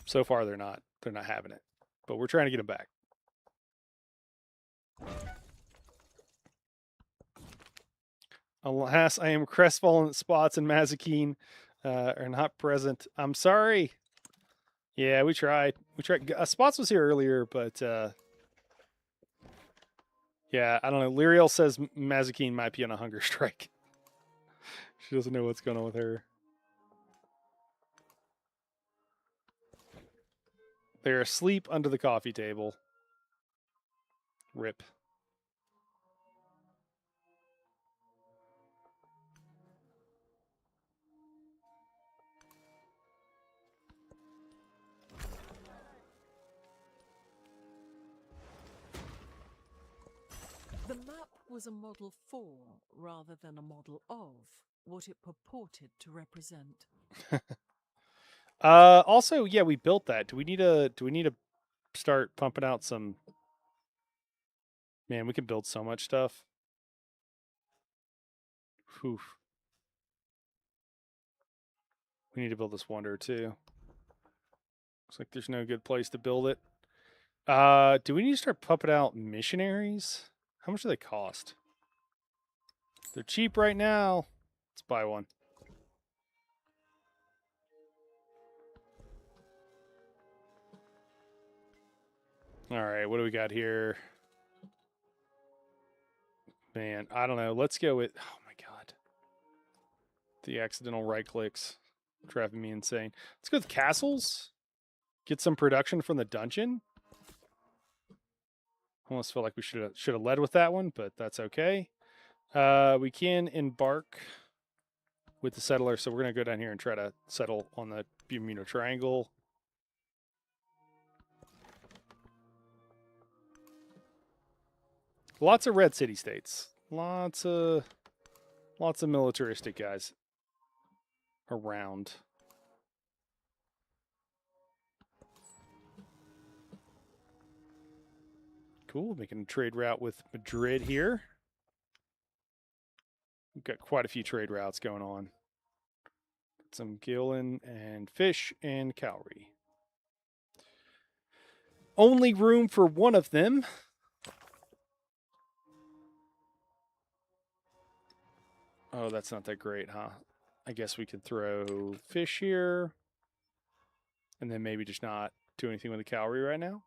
so far they're not having it. But we're trying to get them back. Alas, I am crestfallen that Spots and Mazikeen are not present. I'm sorry. Yeah, we tried. Spots was here earlier, but yeah, I don't know. Lyriel says Mazikeen might be on a hunger strike. She doesn't know what's going on with her. They're asleep under the coffee table. Rip. The map was a model for, rather than a model of, what it purported to represent. Also, yeah, we built that. Do we need to start pumping out some... Man, we can build so much stuff. Whew. We need to build this wonder too. Looks like there's no good place to build it. Do we need to start pumping out missionaries? How much do they cost? They're cheap right now. Let's buy one. All right, what do we got here? Man, I don't know. Let's go with... Oh my god. The accidental right clicks. Driving me insane. Let's go with castles. Get some production from the dungeon. Almost feel like we should have led with that one, but that's okay. We can embark with the settler, so we're going to go down here and try to settle on the Bermuda Triangle. Lots of red city-states. Lots of militaristic guys around. Cool, making a trade route with Madrid here. We've got quite a few trade routes going on. Some Gillen and Fish and Cowrie. Only room for one of them. Oh, that's not that great, huh? I guess we could throw Fish here. And then maybe just not do anything with the Cowrie right now.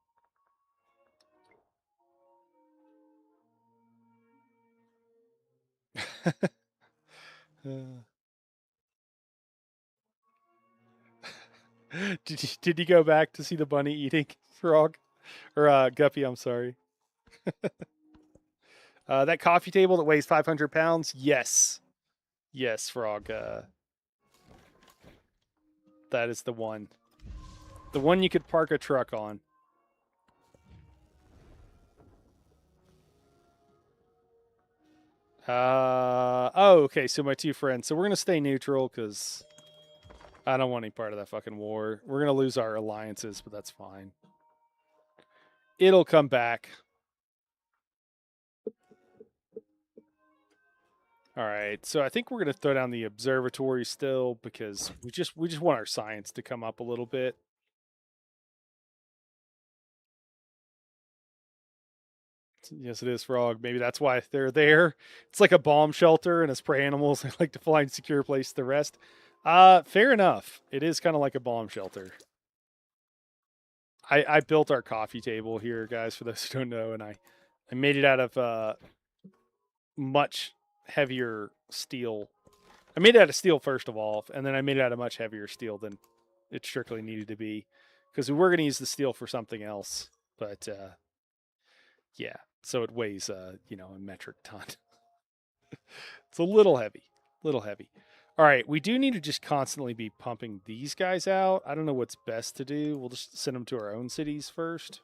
Did you go back to see the bunny eating frog? Or Guppy, I'm sorry. That coffee table that weighs 500 pounds? Yes. Yes, Frog. That is the one. The one you could park a truck on. Oh, okay. So my two friends. So we're gonna stay neutral because I don't want any part of that fucking war. We're gonna lose our alliances, but that's fine. It'll come back. All right. So I think we're gonna throw down the observatory still because we just want our science to come up a little bit. Yes, it is, Frog. Maybe that's why they're there. It's like a bomb shelter, and as prey animals, they like to find secure place to rest. Fair enough. It is kind of like a bomb shelter. I built our coffee table here, guys, for those who don't know, and I made it out of much heavier steel. I made it out of steel first of all, and then I made it out of much heavier steel than it strictly needed to be, because we were going to use the steel for something else, but yeah, so it weighs a metric ton. It's a little heavy, little heavy. All right, we do need to just constantly be pumping these guys out. I don't know what's best to do. We'll just send them to our own cities first.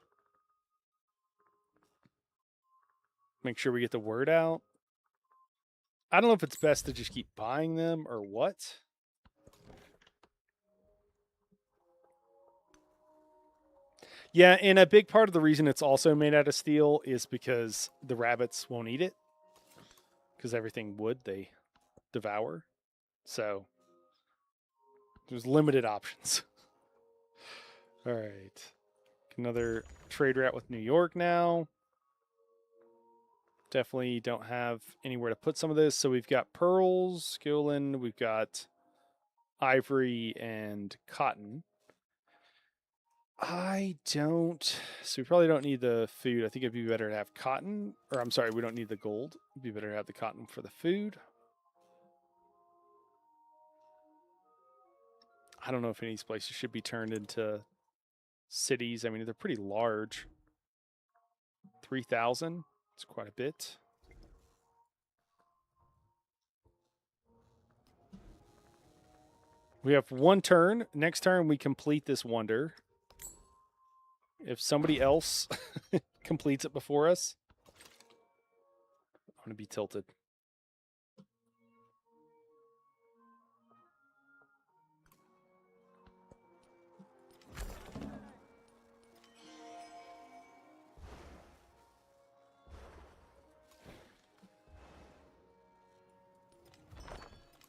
Make sure we get the word out. I don't know if it's best to just keep buying them or what. Yeah, and a big part of the reason it's also made out of steel is because the rabbits won't eat it. Because everything wood they devour. So there's limited options. All right. Another trade route with New York now. Definitely don't have anywhere to put some of this. So we've got pearls, skillin, we've got ivory and cotton. I don't. So we probably don't need the food. I think it'd be better to have cotton. Or I'm sorry, we don't need the gold. It'd be better to have the cotton for the food. I don't know if any of these places should be turned into cities. I mean, they're pretty large. 3,000. It's quite a bit. We have one turn. Next turn, we complete this wonder. If somebody else completes it before us, I'm going to be tilted.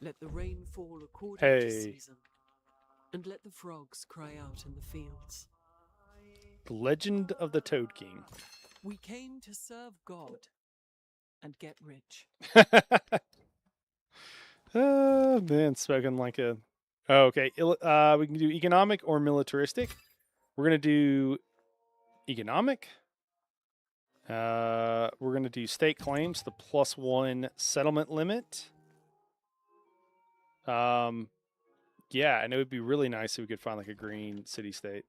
Let the rain fall according to season, and let the frogs cry out in the fields. The Legend of the Toad King. We came to serve God and get rich. Oh, man, spoken like a... Oh, okay. We can do economic or militaristic. We're going to do economic. We're going to do state claims, the +1 settlement limit. Yeah, and it would be really nice if we could find like a green city-state.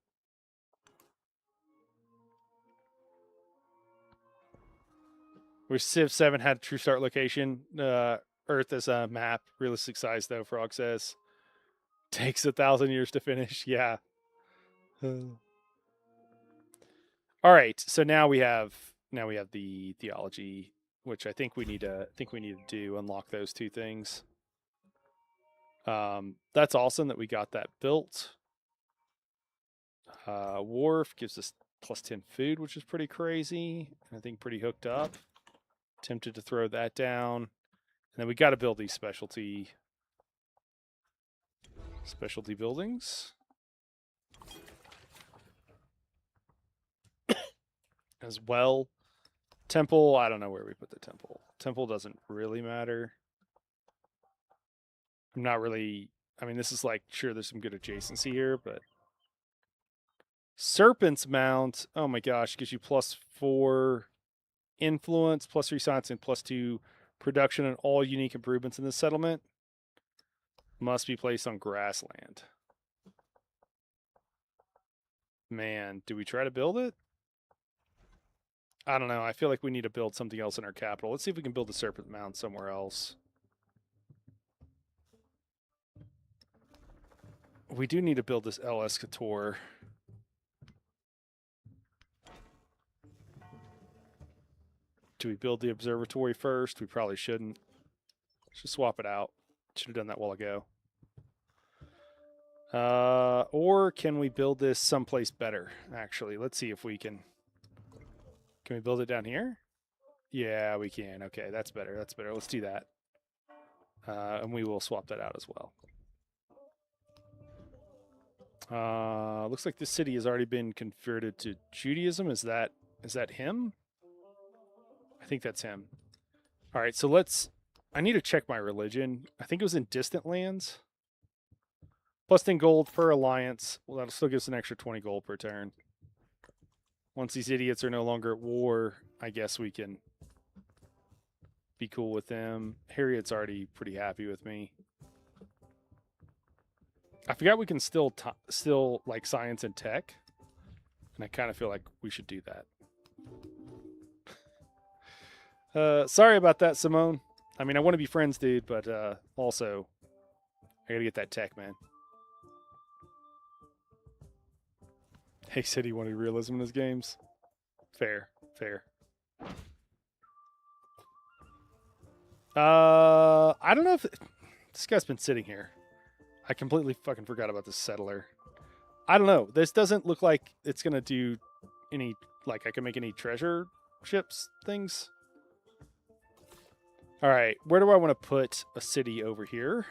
Wish Civ 7 had true start location. Earth as a map. Realistic size though, Frog says. Takes 1,000 years to finish. Yeah. All right. So now we have the theology, which I think we need to do, unlock those two things. That's awesome that we got that built. Wharf gives us +10 food, which is pretty crazy. I think pretty hooked up. Tempted to throw that down. And then we got to build these specialty buildings. As well. Temple, I don't know where we put the temple. Temple doesn't really matter. I'm not really... I mean, this is like, sure, there's some good adjacency here, but... Serpent's Mount, oh my gosh, gives you +4 influence, +3 science, and +2 production and all unique improvements in this settlement. Must be placed on grassland. Man, do we try to build it? I don't know. I feel like we need to build something else in our capital. Let's see if we can build the Serpent Mount somewhere else. We do need to build this El Escator. Do we build the observatory first? We probably shouldn't. Should swap it out. Should have done that a while ago. Or can we build this someplace better? Actually, let's see if we can. Can we build it down here? Yeah, we can. Okay, that's better. That's better. Let's do that. And we will swap that out as well. Looks like this city has already been converted to Judaism. Is that him? I think that's him. All right, so let's. I need to check my religion. I think it was in distant lands. Plus 10 gold per alliance. Well, that'll still give us an extra 20 gold per turn. Once these idiots are no longer at war, I guess we can be cool with them. Harriet's already pretty happy with me. I forgot we can still like science and tech, and I kind of feel like we should do that. Sorry about that, Simone. I mean, I want to be friends, dude, but also I gotta get that tech, man. He said he wanted realism in his games. Fair, fair. I don't know if this guy's been sitting here. I completely fucking forgot about this settler. I don't know. This doesn't look like it's gonna do any, like I can make any treasure ships things. All right, where do I want to put a city over here?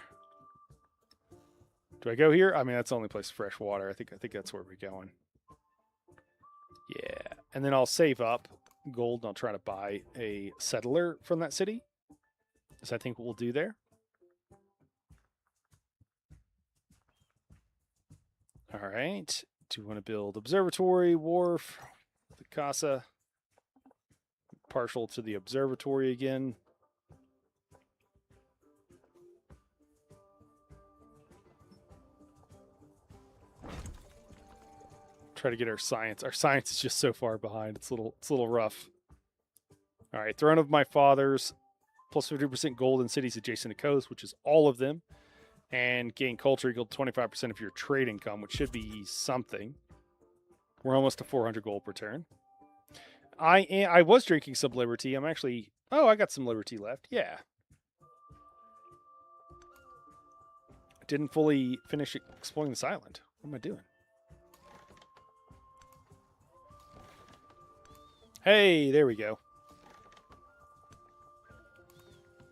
Do I go here? I mean, that's the only place fresh water. I think that's where we're going. Yeah, and then I'll save up gold and I'll try to buy a settler from that city. As I think we'll do there. All right. Do we want to build observatory, wharf, the casa? Partial to the observatory again. Try to get our science. Our science is just so far behind. It's a little rough. All right, throne of my fathers, plus 50% gold in cities adjacent to coast, which is all of them, and gain culture equal to 25% of your trade income, which should be something. We're almost to 400 gold per turn. I was drinking some liberty. I'm actually. Oh, I got some liberty left. Yeah. I didn't fully finish exploring this island. What am I doing? Hey, there we go.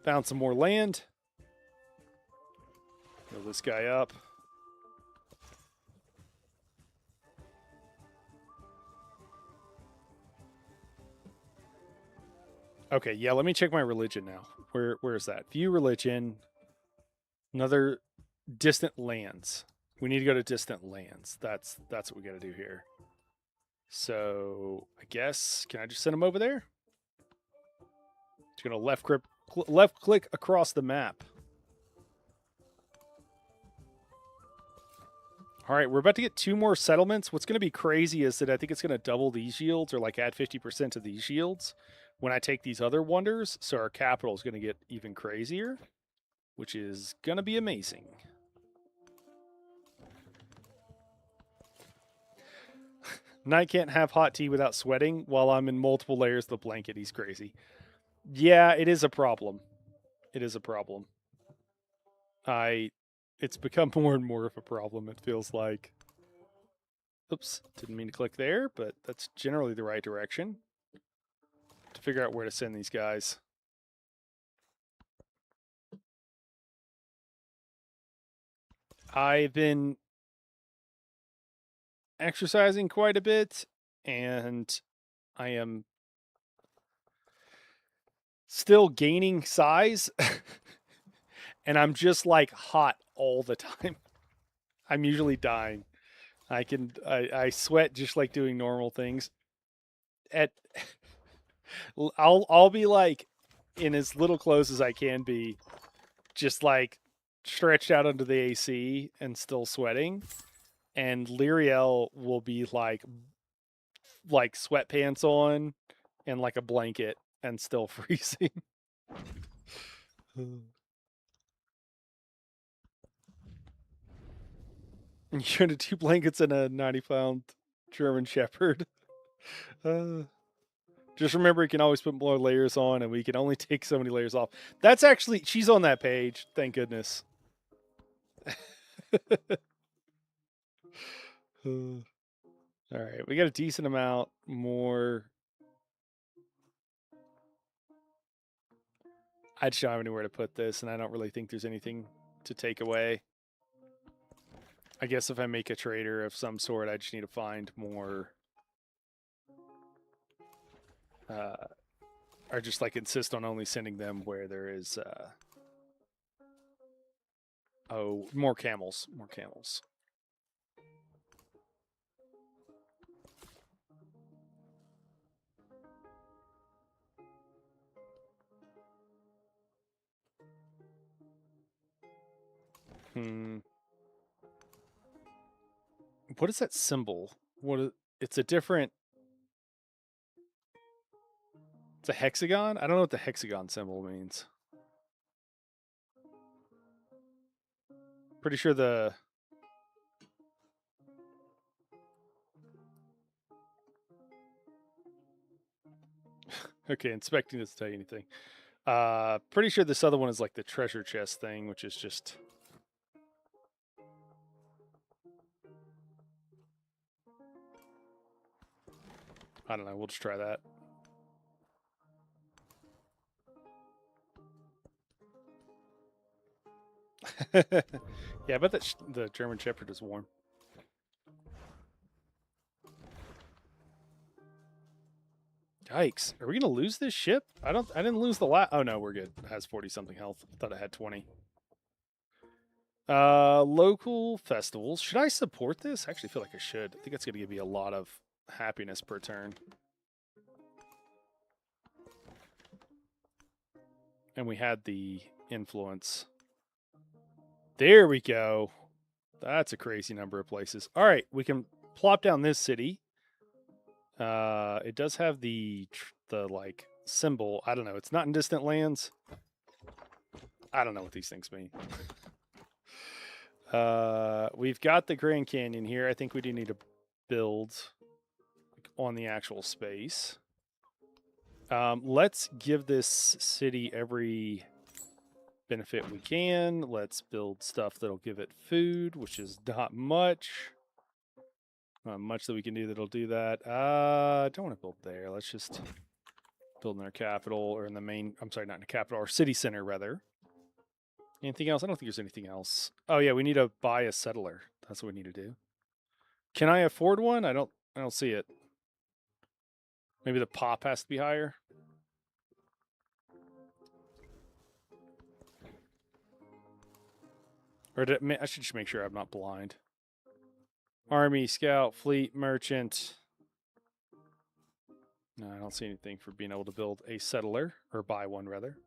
Found some more land. Build this guy up. Okay, yeah, let me check my religion now. Where is that? View religion. Another distant lands. We need to go to distant lands. That's what we got to do here. So I guess, can I just send him over there? Just gonna left click across the map. All right, we're about to get 2 more settlements. What's going to be crazy is that I think it's going to double these yields or like add 50% to these yields when I take these other wonders. So our capital is going to get even crazier, which is going to be amazing. Knight can't have hot tea without sweating while I'm in multiple layers of the blanket. He's crazy. Yeah, it is a problem. It is a problem. It's become more and more of a problem, it feels like. Oops, didn't mean to click there, but that's generally the right direction to figure out where to send these guys. I've been exercising quite a bit, and I am still gaining size, and I'm just like hot all the time. I'm usually dying. I sweat just like doing normal things. I'll be like in as little clothes as I can be, just like stretched out under the AC and still sweating. And Lyriel will be like sweatpants on and like a blanket and still freezing. And you're into 2 blankets and a 90-pound German Shepherd. Just remember, you can always put more layers on, and we can only take so many layers off. That's actually, she's on that page. Thank goodness. All right, we got a decent amount more. I just don't have anywhere to put this, and I don't really think there's anything to take away. I guess if I make a trader of some sort, I just need to find more. Or just like insist on only sending them where there is. Oh, more camels. More camels. What is that symbol? It's a different. It's a hexagon? I don't know what the hexagon symbol means. Pretty sure the. Okay, inspecting doesn't tell you anything. Pretty sure this other one is like the treasure chest thing, which is just. I don't know. We'll just try that. Yeah, I bet that the German Shepherd is warm. Yikes! Are we gonna lose this ship? I didn't lose the last. Oh no, we're good. It has 40 something health. I thought it had 20. Local festivals. Should I support this? I actually feel like I should. I think it's gonna give me a lot of happiness per turn. And we had the influence. There we go. That's a crazy number of places. All right, we can plop down this city. It does have the like symbol. I don't know. It's not in distant lands. I don't know what these things mean. We've got the Grand Canyon here. I think we do need to build on the actual space. Let's give this city every benefit we can. Let's build stuff that'll give it food, which is not much. Not much that we can do that'll do that. I don't want to build there. Let's just build in our capital, or in the main. I'm sorry, not in the capital, our city center rather. Anything else? I don't think there's anything else. Oh yeah, we need to buy a settler. That's what we need to do. Can I afford one? I don't see it. Maybe the pop has to be higher. Or I should just make sure I'm not blind. Army, scout, fleet, merchant. No, I don't see anything for being able to build a settler, or buy one rather.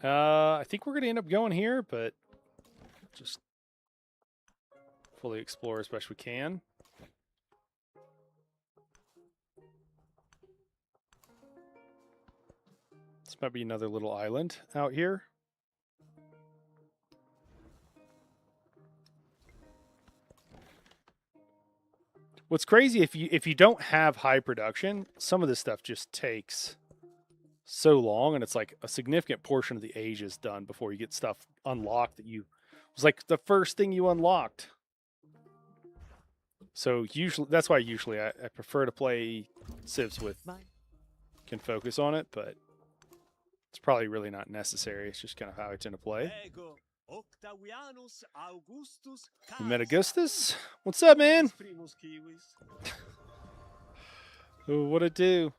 I think we're going to end up going here, but just fully explore as best we can. This might be another little island out here. What's crazy, if you don't have high production, some of this stuff just takes so long, and it's like a significant portion of the age is done before you get stuff unlocked that was like the first thing you unlocked. So usually that's why I prefer to play civs with can focus on it, but it's probably really not necessary. It's just kind of how I tend to play. We met Augustus. What's up, man? Oh, what'd it do?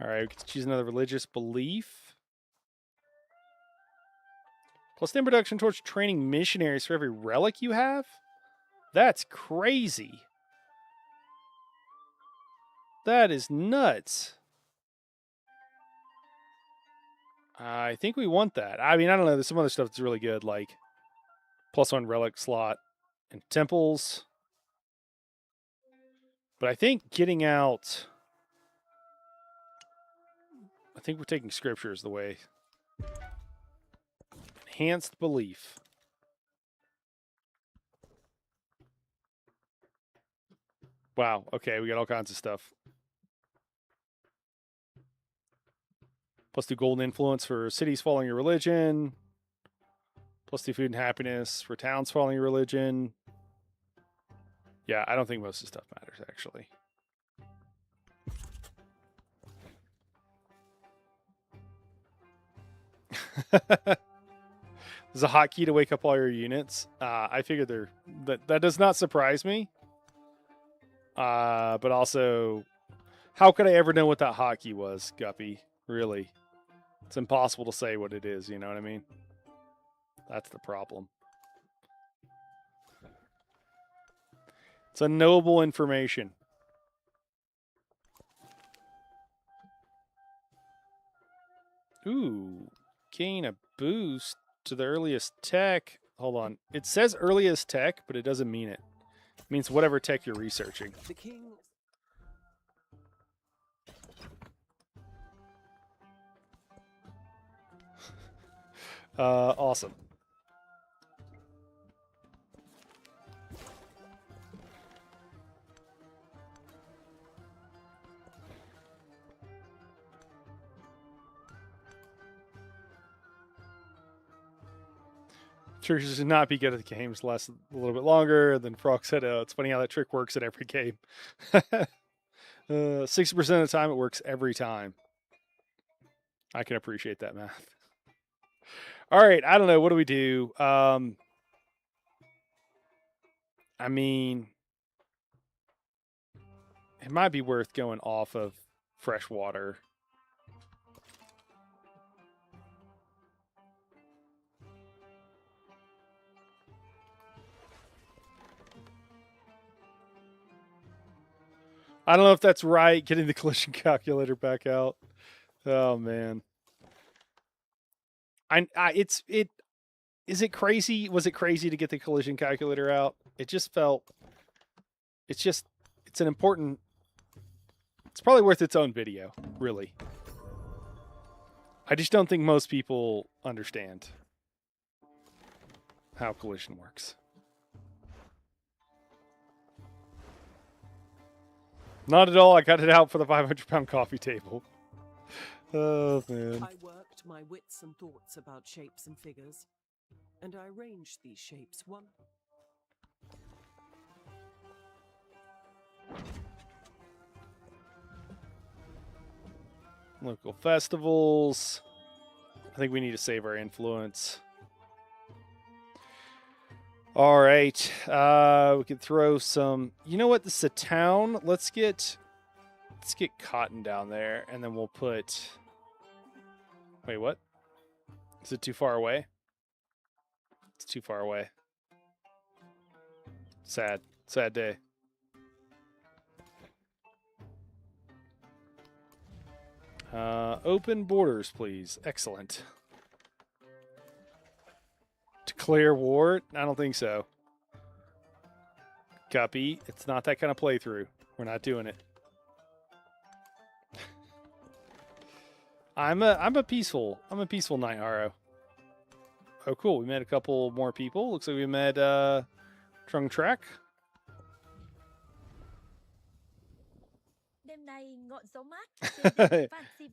All right, we get to choose another religious belief. Plus the introduction towards training missionaries for every relic you have? That's crazy. That is nuts. I think we want that. I mean, I don't know. There's some other stuff that's really good, like +1 relic slot and temples. But I think getting out... I think we're taking scripture as the way. Enhanced belief. Wow. Okay, we got all kinds of stuff. +2 golden influence for cities following your religion. +2 food and happiness for towns following your religion. Yeah, I don't think most of the stuff matters, actually. There's a hotkey to wake up all your units. I figured that does not surprise me. But also, how could I ever know what that hotkey was, Guppy? Really? It's impossible to say what it is, you know what I mean? That's the problem. It's unknowable information. Ooh, gain a boost to the earliest tech. Hold on. It says earliest tech, but it doesn't mean it. It means whatever tech you're researching. The king. Awesome. Churches should not be good at the games. Last a little bit longer. Then Frog said, "It's funny how that trick works at every game." 60% of the time, it works every time. I can appreciate that math. All right, I don't know. What do we do? I mean, it might be worth going off of fresh water. I don't know if that's right. Getting the collision calculator back out. Oh man. Is it crazy? Was it crazy to get the collision calculator out? It just felt. It's an important. It's probably worth its own video, really. I just don't think most people understand how collision works. Not at all. I got it out for the 500-pound coffee table. Oh, man. I worked my wits and thoughts about shapes and figures, and I arranged these shapes one. Local festivals. I think we need to save our influence. All right. We could throw some. You know what? This is a town. Let's get cotton down there, and then we'll put. Wait, what? Is it too far away? It's too far away. Sad day. Open borders, please. Excellent. Declare war? I don't think so. Guppy, it's not that kind of playthrough. We're not doing it. I'm a peaceful Night Haro. Oh, cool. We met a couple more people. Looks like we met Trung Trek.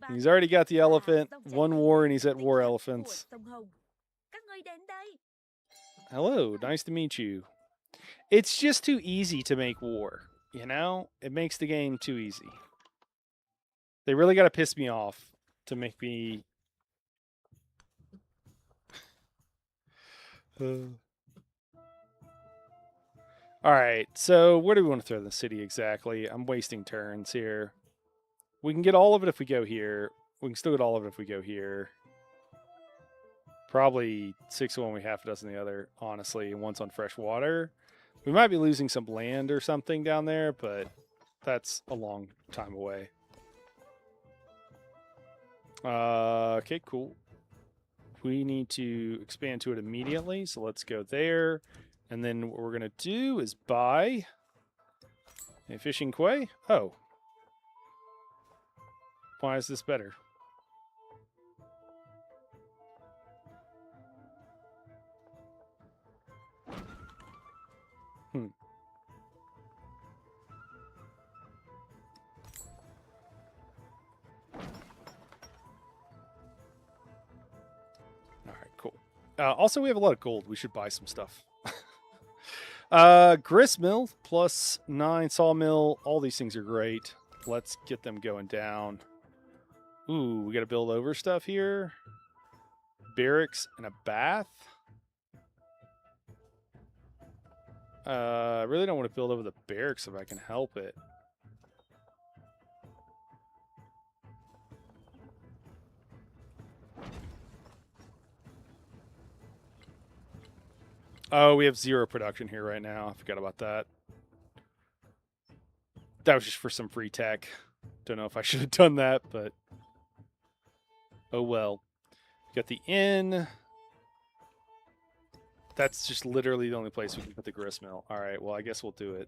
He's already got the elephant. One war and he's at war elephants. Hello, nice to meet you. It's just too easy to make war, you know? It makes the game too easy. They really got to piss me off to make me... Alright, so where do we want to throw the city exactly? I'm wasting turns here. We can get all of it if we go here. We can still get all of it if we go here. Probably 6 of one, we half a dozen the other, honestly. And one's on fresh water. We might be losing some land or something down there, but that's a long time away. Okay, cool. We need to expand to it immediately, so let's go there. And then what we're going to do is buy a fishing quay. Oh. Why is this better? Also, we have a lot of gold. We should buy some stuff. Grist mill plus 9 sawmill. All these things are great. Let's get them going down. Ooh, we got to build over stuff here. Barracks and a bath. I really don't want to build over the barracks if I can help it. Oh, we have 0 production here right now. I forgot about that. That was just for some free tech. Don't know if I should have done that, but oh well. Got the inn. That's just literally the only place we can put the grist mill. All right, well, I guess we'll do it.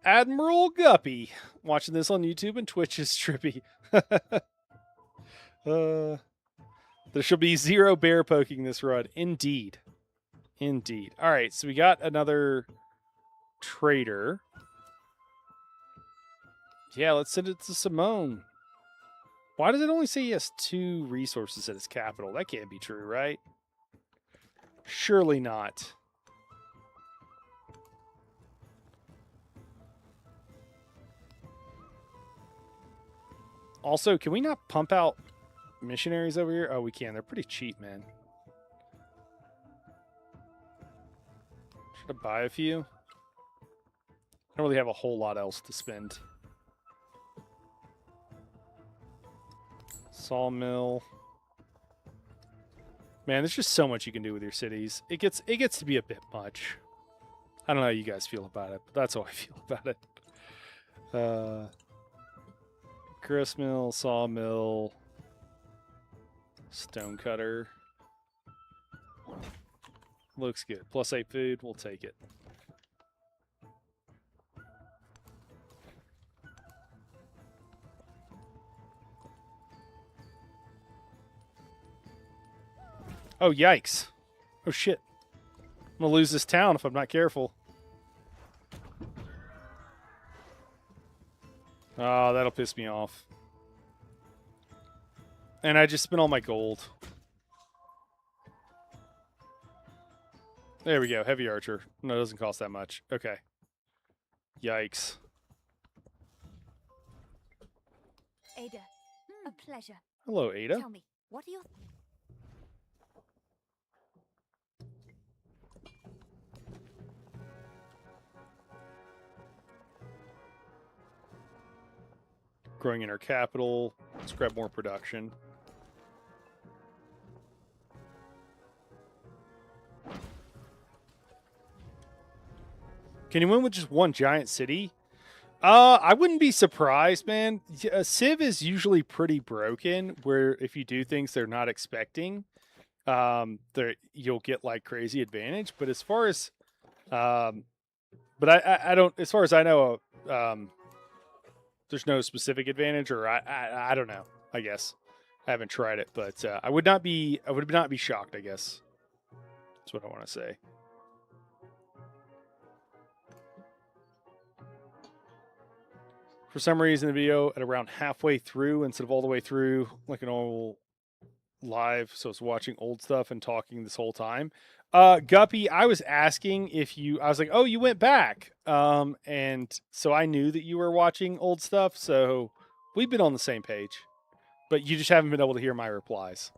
Admiral Guppy. Watching this on YouTube and Twitch is trippy. There should be 0 bear poking this run. Indeed. Indeed. All right, so we got another trader. Yeah, let's send it to Simone. Why does it only say he has 2 resources at his capital? That can't be true, right? Surely not. Also, can we not pump out missionaries over here? Oh, we can. They're pretty cheap, man. Should I buy a few? I don't really have a whole lot else to spend. Sawmill. Man, there's just so much you can do with your cities. It gets to be a bit much. I don't know how you guys feel about it, but that's how I feel about it. Grist mill, sawmill, stone cutter. Looks good. Plus 8 food, we'll take it. Oh, yikes. Oh, shit. I'm going to lose this town if I'm not careful. Oh, that'll piss me off. And I just spent all my gold. There we go. Heavy archer. No, it doesn't cost that much. Okay. Yikes. Ada, a pleasure. Hello, Ada. Tell me, what are your... Growing in our capital. Let's grab more production. Can you win with just one giant city? I wouldn't be surprised, man. Civ is usually pretty broken, where if you do things they're not expecting, you'll get like crazy advantage. But as far as, but I don't. As far as I know, there's no specific advantage, or I don't know. I guess I haven't tried it, but I would not be shocked. I guess that's what I want to say. For some reason, the video at around halfway through instead of all the way through, like an old live. So it's watching old stuff and talking this whole time. Guppy, I was asking if you. I was like, oh, you went back, and so I knew that you were watching old stuff. So we've been on the same page, but you just haven't been able to hear my replies.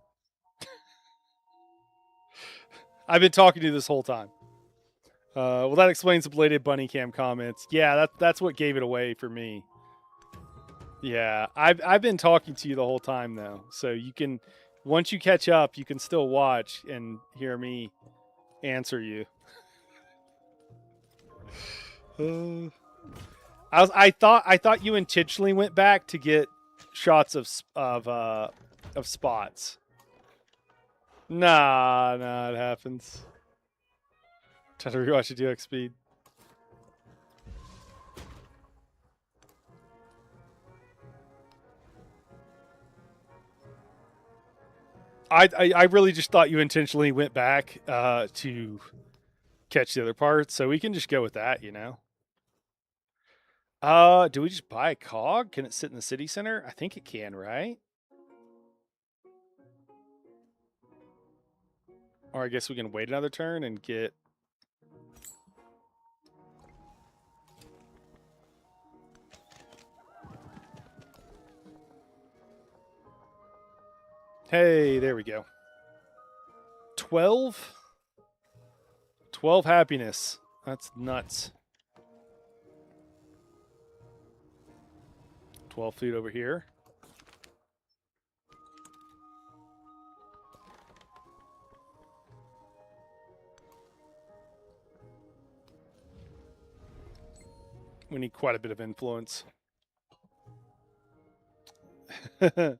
I've been talking to you this whole time. Well, that explains the belated bunny cam comments. Yeah, that's what gave it away for me. Yeah, I've been talking to you the whole time though, so you can, once you catch up, you can still watch and hear me answer you. I thought you intentionally went back to get shots of spots. Nah, it happens. Try to rewatch it 2x speed. I really just thought you intentionally went back to catch the other parts, so we can just go with that, you know. Do we just buy a cog? Can it sit in the city center? I think it can, right? Or I guess we can wait another turn and get... Hey, there we go. 12? 12 happiness. That's nuts. 12 food over here. We need quite a bit of influence. I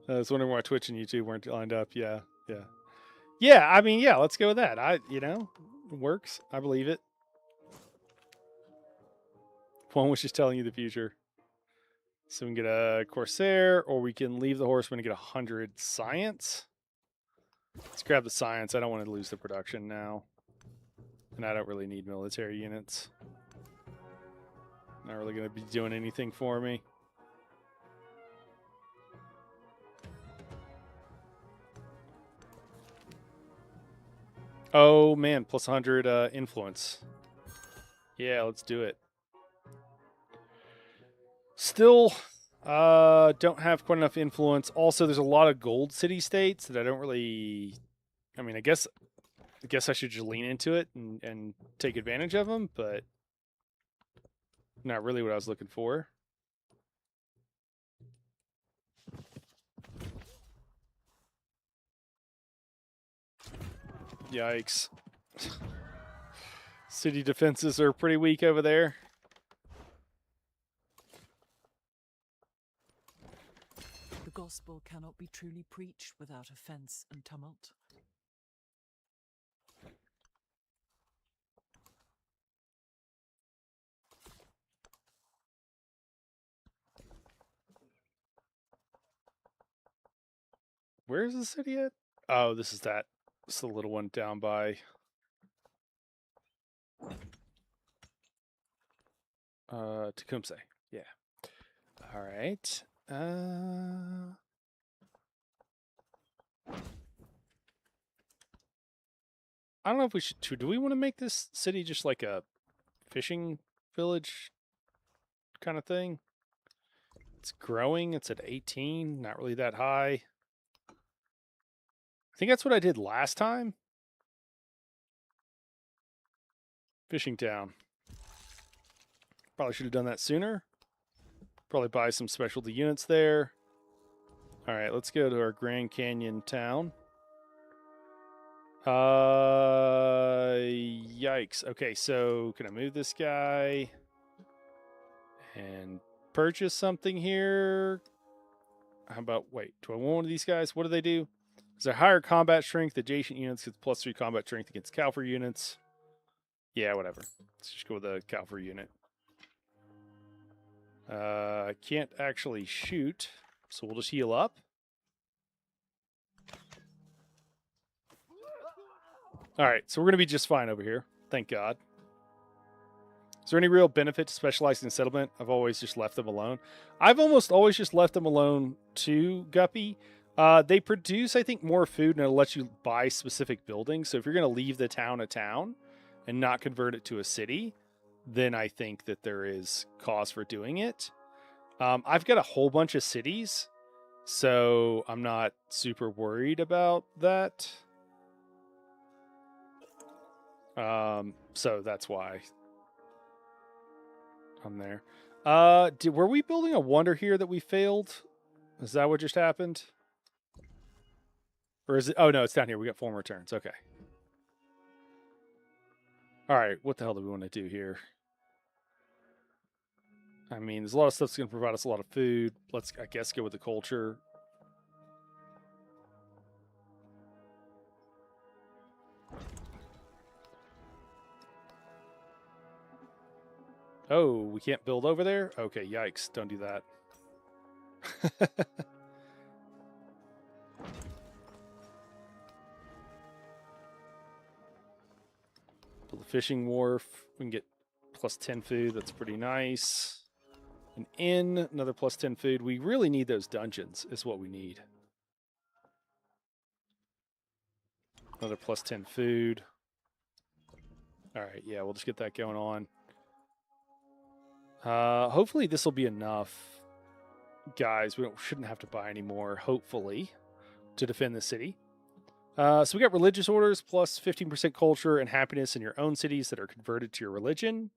was wondering why Twitch and YouTube weren't lined up. Yeah, yeah. Yeah, I mean, yeah, let's go with that. It works. I believe it. One was just telling you the future. So we can get a Corsair, or we can leave the Horseman and get 100 science. Let's grab the science. I don't want to lose the production now. And I don't really need military units. Not really going to be doing anything for me. Oh, man. Plus 100 influence. Yeah, let's do it. Still don't have quite enough influence. Also, there's a lot of gold city-states that I don't really... I mean, I guess I should just lean into it and take advantage of them, but not really what I was looking for. Yikes. City defenses are pretty weak over there. The gospel cannot be truly preached without offense and tumult. Where is the city at? Oh, this is that. It's the little one down by... Tecumseh. Yeah. All right. I don't know if we should... Do we want to make this city just like a fishing village kind of thing? It's growing. It's at 18. Not really that high. I think that's what I did last time. Fishing town. Probably should have done that sooner. Probably buy some specialty units there. All right, let's go to our Grand Canyon town. Yikes. Okay, so can I move this guy and purchase something here? How about, wait, do I want one of these guys? What do they do? Is there higher combat strength? Adjacent units get +3 combat strength against cavalry units. Yeah, whatever. Let's just go with the cavalry unit. I can't actually shoot, so we'll just heal up. All right, so we're going to be just fine over here. Thank God. Is there any real benefit to specializing in settlement? I've always just left them alone. I've almost always just left them alone too, Guppy. They produce, I think, more food, and it'll let you buy specific buildings. So if you're going to leave the town a town and not convert it to a city, then I think that there is cause for doing it. I've got a whole bunch of cities, so I'm not super worried about that. So that's why I'm there. Were we building a wonder here that we failed? Is that what just happened? Or is it? Oh, no, it's down here. We got 4 more turns. Okay. All right. What the hell do we want to do here? I mean, there's a lot of stuff that's going to provide us a lot of food. Let's, I guess, go with the culture. Oh, we can't build over there? Okay, yikes. Don't do that. Build a fishing wharf. We can get +10 food. That's pretty nice. An inn, another +10 food. We really need those dungeons, is what we need. Another plus 10 food. All right, yeah, we'll just get that going on. Hopefully this will be enough, guys. We shouldn't have to buy any more, hopefully, to defend the city. So we got religious orders plus 15% culture and happiness in your own cities that are converted to your religion.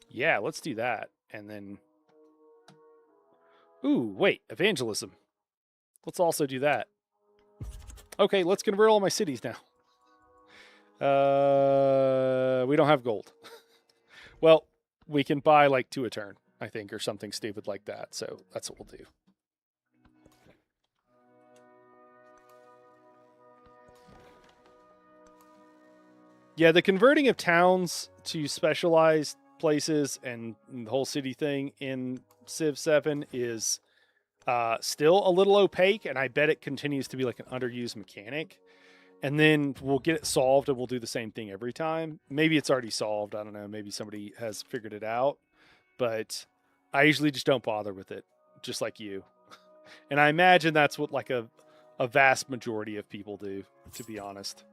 Yeah, let's do that. And then... Ooh, wait, evangelism. Let's also do that. Okay, let's convert all my cities now. We don't have gold. Well, we can buy like 2 a turn, I think, or something stupid like that. So that's what we'll do. Yeah, the converting of towns to specialized places and the whole city thing in Civ 7 is still a little opaque, and I bet it continues to be like an underused mechanic. And then we'll get it solved and we'll do the same thing every time. Maybe it's already solved. I don't know. Maybe somebody has figured it out. But I usually just don't bother with it, just like you. And I imagine that's what like a vast majority of people do, to be honest.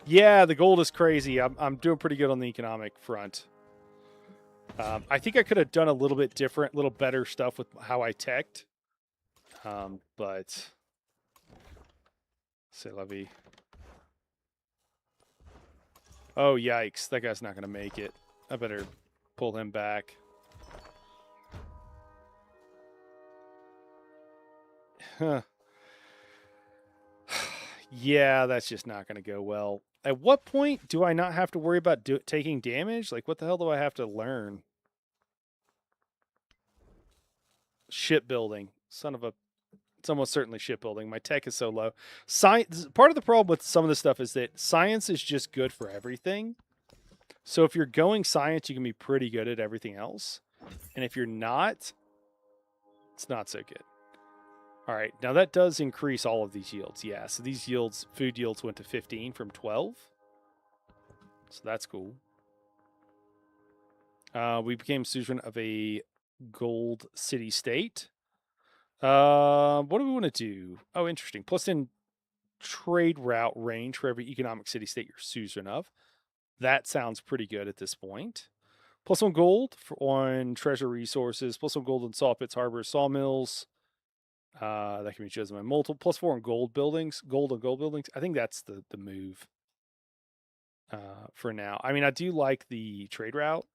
Yeah, the gold is crazy. I'm doing pretty good on the economic front. I think I could have done a little bit different, a little better stuff with how I teched. But... C'est la vie. Oh, yikes. That guy's not going to make it. I better pull him back. Huh. Yeah, that's just not going to go well. At what point do I not have to worry about taking damage? Like, what the hell do I have to learn? Shipbuilding. Son of a... It's almost certainly shipbuilding. My tech is so low. Science. Part of the problem with some of this stuff is that science is just good for everything. So if you're going science, you can be pretty good at everything else. And if you're not, it's not so good. All right. Now that does increase all of these yields. Yeah. So these yields, food yields went to 15 from 12. So that's cool. We became suzerain of a gold city state. What do we want to do? Oh, interesting. Plus 10 trade route range for every economic city state you're suzerain of. That sounds pretty good at this point. Plus 1 gold on treasure resources. Plus 1 gold on saw pits, harbors, sawmills. That can be chosen by multiple. Plus 4 on gold buildings. Gold on gold buildings. I think that's the move for now. I mean, I do like the trade route,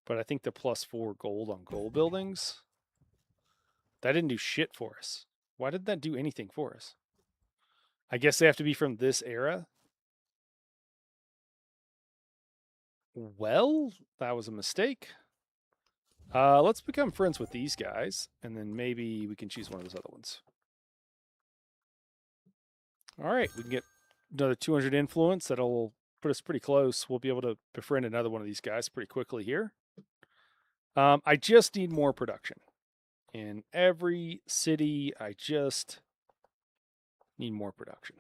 but I think the plus 4 gold on gold buildings... That didn't do shit for us. Why did that do anything for us? I guess they have to be from this era. Well, that was a mistake. Let's become friends with these guys, and then maybe we can choose one of those other ones. All right, we can get another 200 influence. That'll put us pretty close. We'll be able to befriend another one of these guys pretty quickly here. I just need more production. In every city, I just need more production.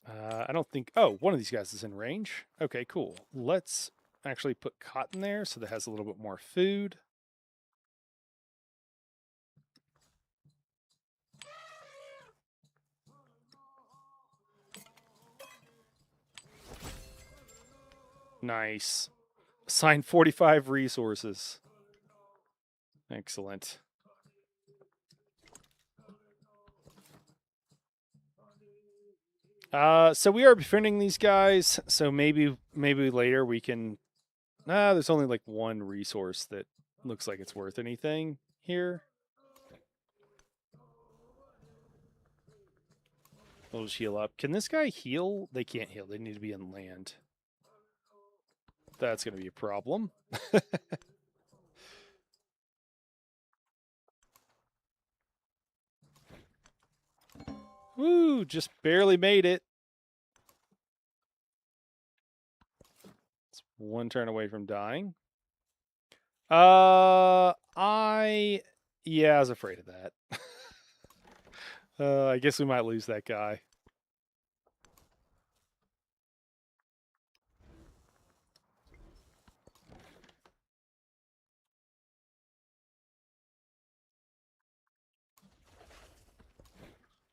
I don't think... Oh, one of these guys is in range. Okay, cool. Let's actually put cotton there so that has a little bit more food. Nice. Assign 45 resources. Excellent. So we are befriending these guys. So maybe later we can... there's only like 1 resource that looks like it's worth anything here. We'll just heal up. Can this guy heal? They can't heal. They need to be in land. That's going to be a problem. Woo, just barely made it. It's 1 turn away from dying. Yeah, I was afraid of that. I guess we might lose that guy.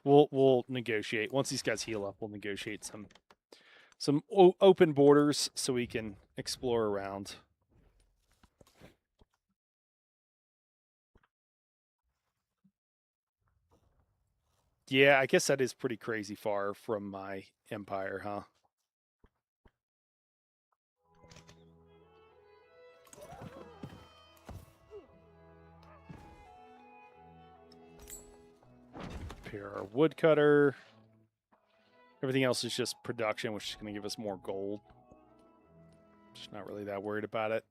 We'll negotiate once these guys heal up. We'll negotiate some open borders so we can explore around. Yeah, I guess that is pretty crazy far from my empire, huh? Repair our woodcutter. Everything else is just production, which is going to give us more gold. Just not really that worried about it.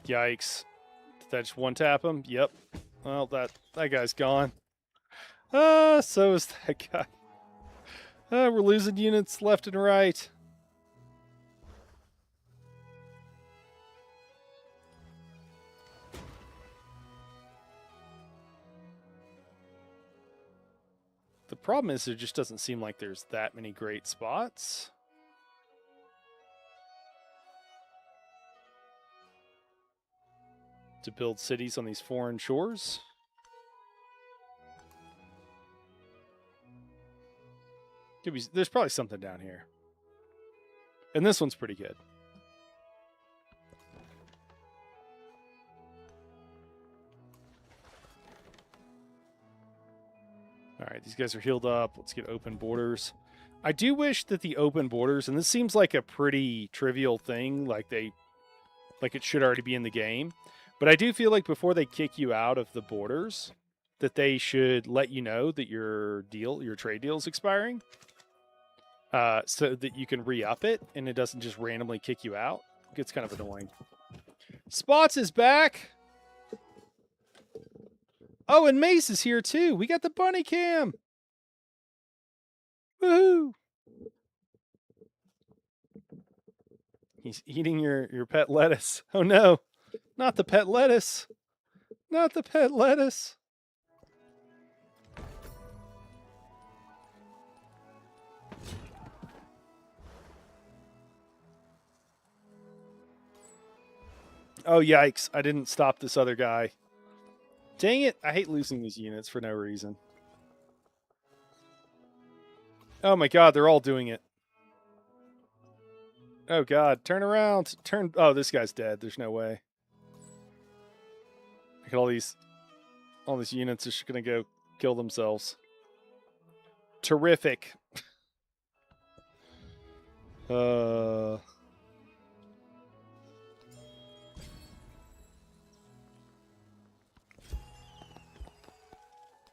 Yikes. Did that just one tap him? Yep. Well, that guy's gone. So is that guy. We're losing units left and right. The problem is there just doesn't seem like there's that many great spots. To build cities on these foreign shores. There's probably something down here. And this one's pretty good. All right, these guys are healed up. Let's get open borders. I do wish that the open borders, and this seems like a pretty trivial thing, like it should already be in the game. But I do feel like before they kick you out of the borders, that they should let you know that your trade deal is expiring. So that you can re-up it and it doesn't just randomly kick you out. It gets kind of annoying. Spots is back. Oh, and Mace is here too. We got the bunny cam. Woohoo! He's eating your pet lettuce. Oh no, not the pet lettuce. Not the pet lettuce. Oh, yikes. I didn't stop this other guy. Dang it. I hate losing these units for no reason. Oh my god, they're all doing it. Oh god, turn around. Oh, this guy's dead. There's no way. Look at all these units are just going to go kill themselves. Terrific.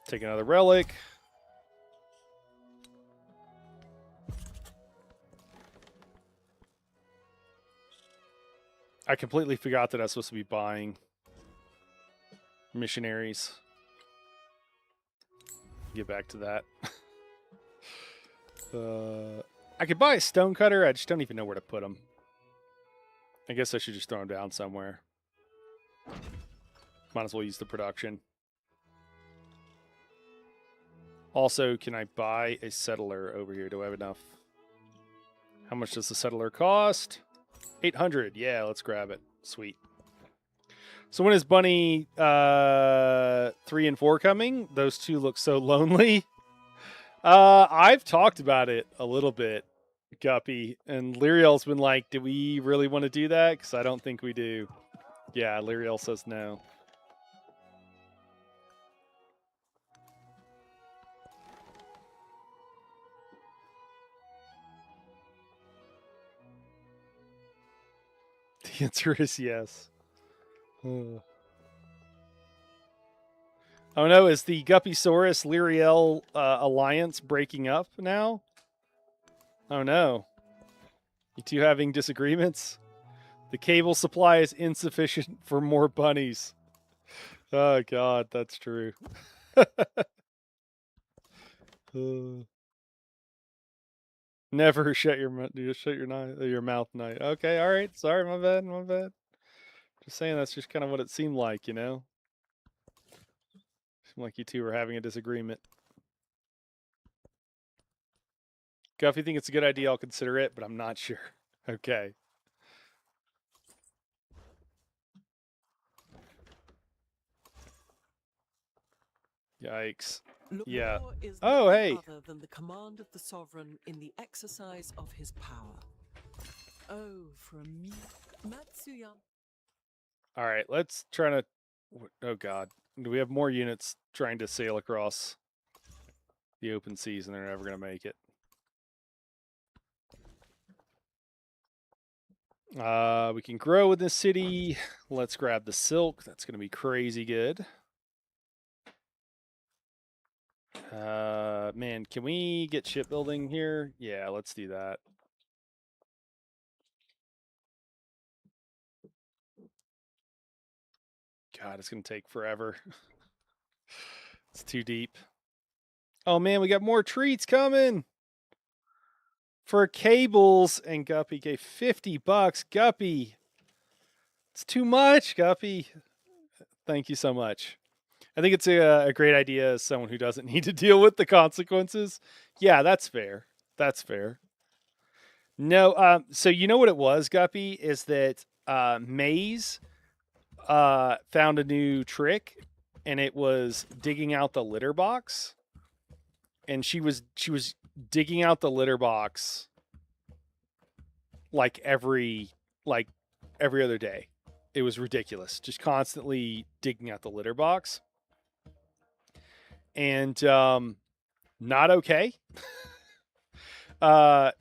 Take another relic. I completely forgot that I was supposed to be buying missionaries. Get back to that. I could buy a stonecutter. I just don't even know where to put them. I guess I should just throw them down somewhere. Might as well use the production. Also, can I buy a settler over here? Do I have enough? How much does the settler cost? 800. Yeah, let's grab it. Sweet. So when is Bunny 3 and 4 coming? Those two look so lonely. I've talked about it a little bit, Guppy, and Lyriel's been like, do we really want to do that? Because I don't think we do. Yeah, Lyriel says no. The answer is yes. Oh no, is the Guppysaurus Lyriel alliance breaking up now? Oh no. You two having disagreements? The cable supply is insufficient for more bunnies. Oh god, that's true. Never shut your mouth night. Okay, all right. Sorry, my bad. Just saying that's just kind of what it seemed like, you know? Seemed like you two were having a disagreement. Guff, if you think it's a good idea, I'll consider it, but I'm not sure. Okay. Yikes. Law Yeah. is Oh, nothing hey. other than the command of the sovereign in the exercise of his power. Oh, for a Matsuya. All right, let's try to. Oh God, do we have more units trying to sail across the open seas, and they're never going to make it? We can grow in this city. Let's grab the silk. That's going to be crazy good. Man, can we get shipbuilding here? Yeah, let's do that. God, it's going to take forever. It's too deep. Oh man, we got more treats coming for cables, and Guppy gave $50. Guppy, it's too much. Guppy, thank you so much. I think it's a great idea as someone who doesn't need to deal with the consequences. Yeah, that's fair. That's fair. No, so you know what it was, Guppy, is that Maze found a new trick, and it was digging out the litter box. And she was digging out the litter box like every other day. It was ridiculous. Just constantly digging out the litter box. And not okay.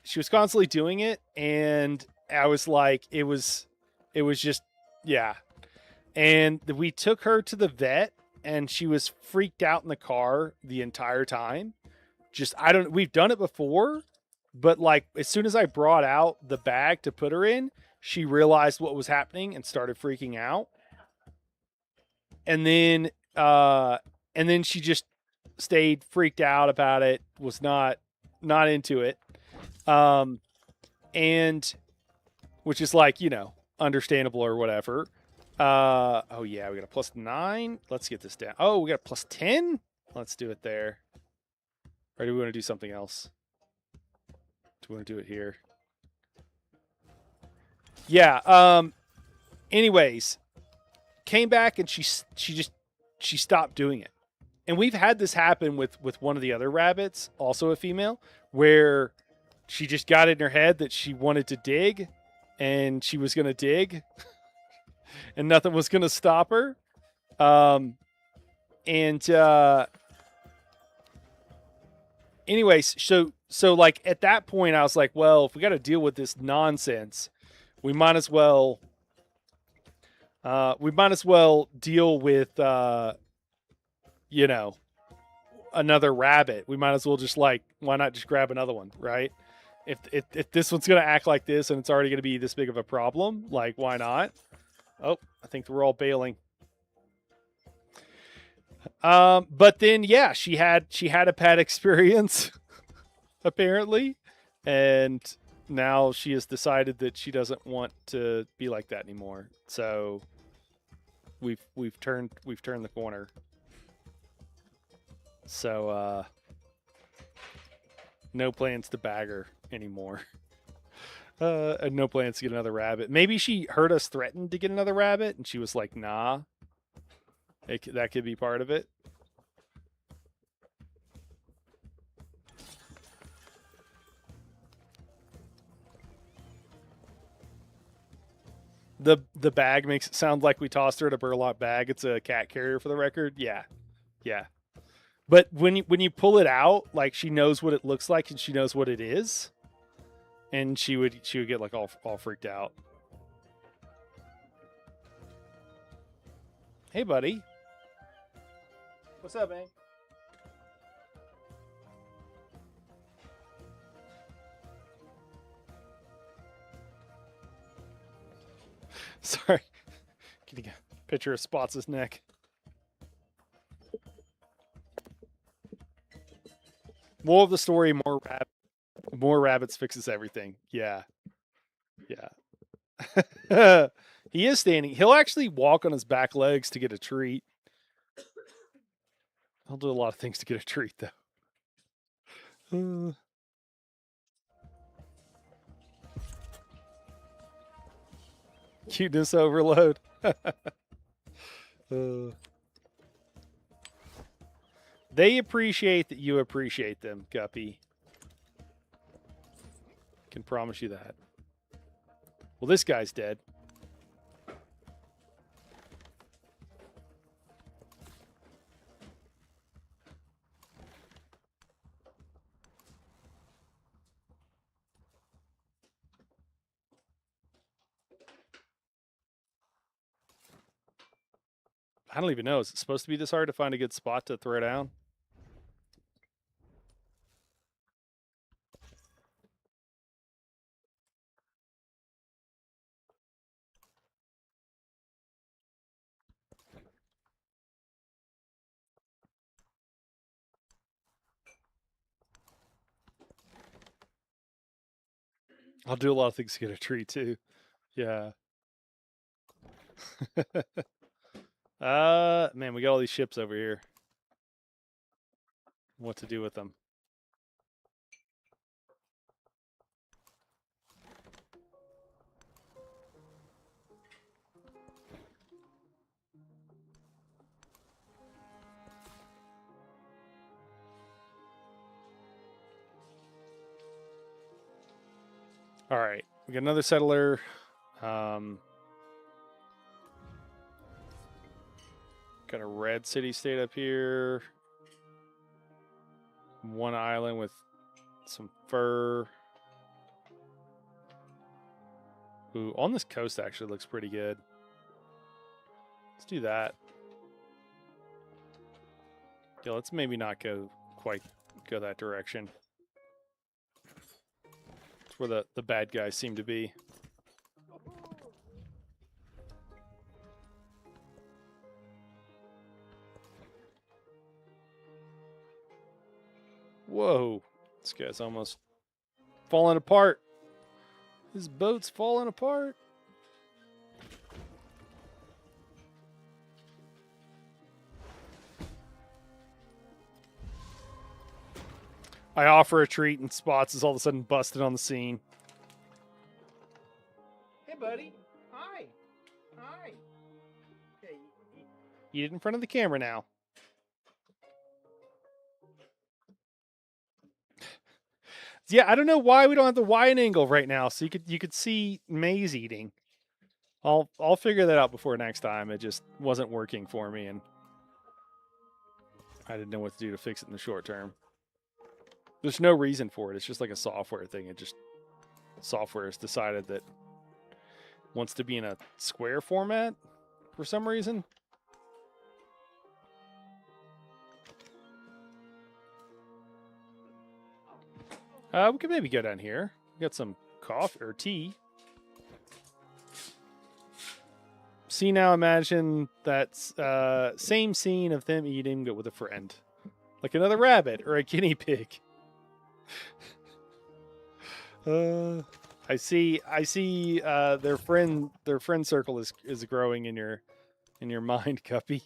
She was constantly doing it, and I was like, it was just, yeah. And we took her to the vet, and she was freaked out in the car the entire time. Just, we've done it before, but like as soon as I brought out the bag to put her in, she realized what was happening and started freaking out. And then she just stayed freaked out about it, was not into it. And which is like, understandable or whatever. Oh yeah, we got a +9. Let's get this down. Oh, we got a +10. Let's do it there. Or do we want to do something else? Do we want to do it here? Yeah. Anyways, came back and she stopped doing it. And we've had this happen with one of the other rabbits, also a female, where she just got in her head that she wanted to dig, and she was going to dig, and nothing was going to stop her. Anyways, so like at that point, I was like, well, if we got to deal with this nonsense, we might as well deal with another rabbit. We might as well just why not just grab another one, right? If this one's gonna act like this and it's already gonna be this big of a problem, like why not? Oh, I think we're all bailing. But then yeah, she had a bad experience apparently, and now she has decided that she doesn't want to be like that anymore. So we've turned the corner. So no plans to bag her anymore. And no plans to get another rabbit. Maybe she heard us threaten to get another rabbit, and she was like, "Nah." That could be part of it. The bag makes it sound like we tossed her at a burlap bag. It's a cat carrier, for the record. Yeah. But when you pull it out, like she knows what it looks like and she knows what it is, and she would get like all freaked out. Hey, buddy. What's up, man? Sorry. Getting a picture of Spots' neck. More of the story, more rabbits fixes everything. Yeah. He is standing. He'll actually walk on his back legs to get a treat. He'll do a lot of things to get a treat, though. Cuteness overload. They appreciate that you appreciate them, Guppy. Can promise you that. Well, this guy's dead. I don't even know. Is it supposed to be this hard to find a good spot to throw down? I'll do a lot of things to get a tree too. Yeah. Man, we got all these ships over here. What to do with them? All right, we got another settler. Got a red city state up here. One island with some fur. Ooh, on this coast actually looks pretty good. Let's do that. Yeah, let's maybe not quite go that direction. It's where the bad guys seem to be. Whoa, this guy's almost falling apart. His boat's falling apart. I offer a treat and Spots is all of a sudden busted on the scene. Hey, buddy. Hi. Hi. Hey. Eat it in front of the camera now. Yeah, I don't know why we don't have the wide angle right now, so you could see maize eating. I'll figure that out before next time. It just wasn't working for me, and I didn't know what to do to fix it in the short term. There's no reason for it. It's just like a software thing. It just software has decided that it wants to be in a square format for some reason. We could maybe go down here. We got some coffee or tea. See, now imagine that same scene of them eating, but with a friend, like another rabbit or a guinea pig. I see. Their friend circle is growing in your mind, Guppy.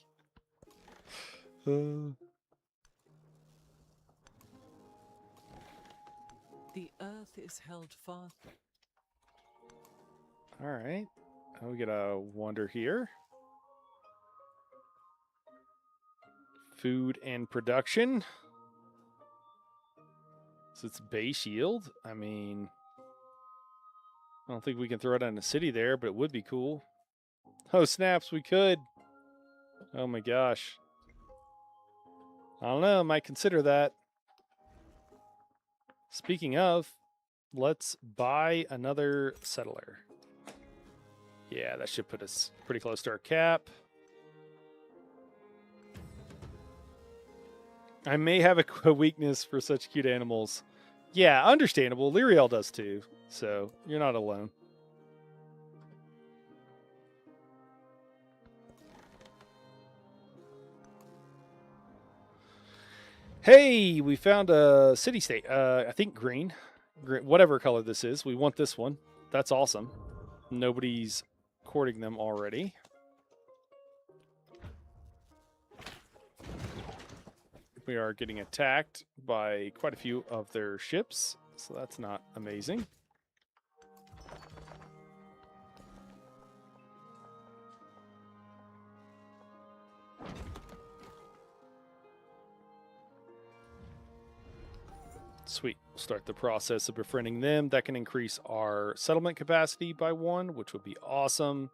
The earth is held fast. All right. Oh, we got a wonder here. Food and production. So it's base yield. I mean, I don't think we can throw it on a city there, but it would be cool. Oh, snaps, we could. Oh my gosh. I don't know. Might consider that. Speaking of, let's buy another settler. Yeah, that should put us pretty close to our cap. I may have a weakness for such cute animals. Yeah, understandable. Lyriel does too, so you're not alone. Hey, we found a city-state. I think green. Whatever color this is. We want this one. That's awesome. Nobody's courting them already. We are getting attacked by quite a few of their ships, so that's not amazing. Sweet. We'll start the process of befriending them. That can increase our settlement capacity by 1, which would be awesome.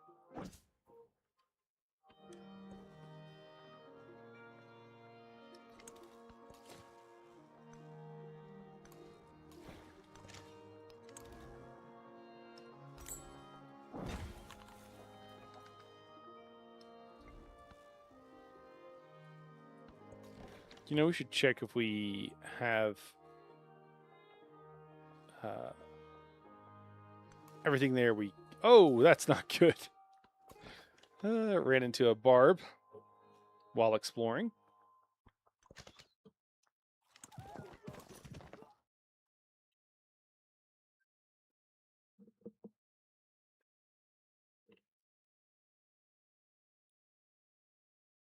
You know, we should check if we have everything there. Oh, that's not good. Ran into a barb while exploring.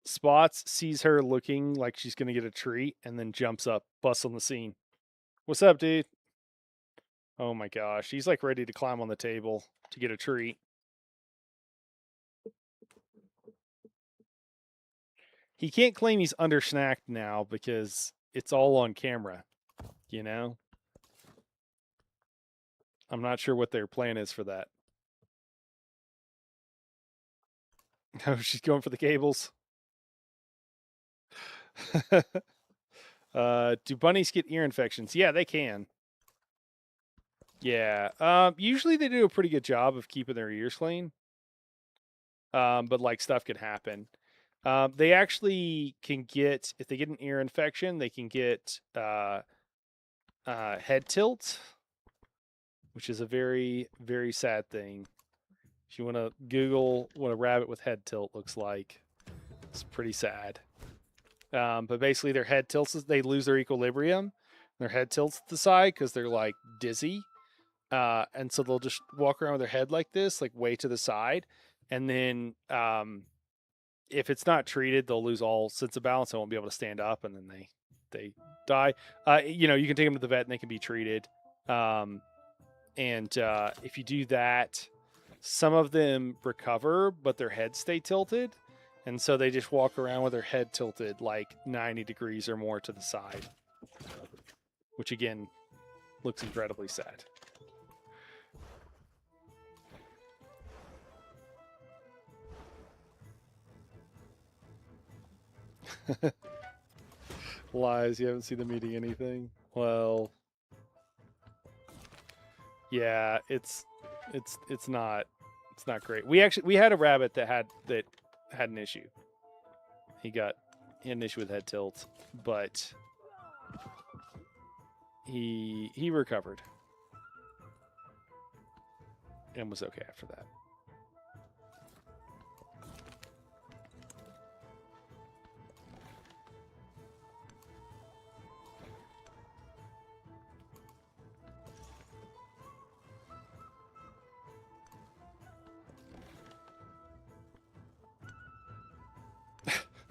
Spots sees her looking like she's going to get a treat and then jumps up, busts on the scene. What's up, dude? Oh my gosh. He's like ready to climb on the table to get a treat. He can't claim he's undersnacked now because it's all on camera, you know? I'm not sure what their plan is for that. Oh, she's going for the cables. Do bunnies get ear infections? Yeah, they can. Yeah. Usually they do a pretty good job of keeping their ears clean. But like stuff could happen. They actually can get, if they get an ear infection, they can get head tilt, which is a very, very sad thing. If you want to Google what a rabbit with head tilt looks like, it's pretty sad. But basically, their head tilts, they lose their equilibrium. Their head tilts to the side because they're like dizzy. And so they'll just walk around with their head like this, like way to the side. And then if it's not treated, they'll lose all sense of balance and won't be able to stand up, and then they die. You can take them to the vet and they can be treated. And if you do that, some of them recover, but their heads stay tilted. And so they just walk around with their head tilted like 90 degrees or more to the side, which again looks incredibly sad. Lies, you haven't seen them eating anything. Well, yeah, it's not great. We had a rabbit that had an issue. He had an issue with head tilt, but he recovered and was okay after that.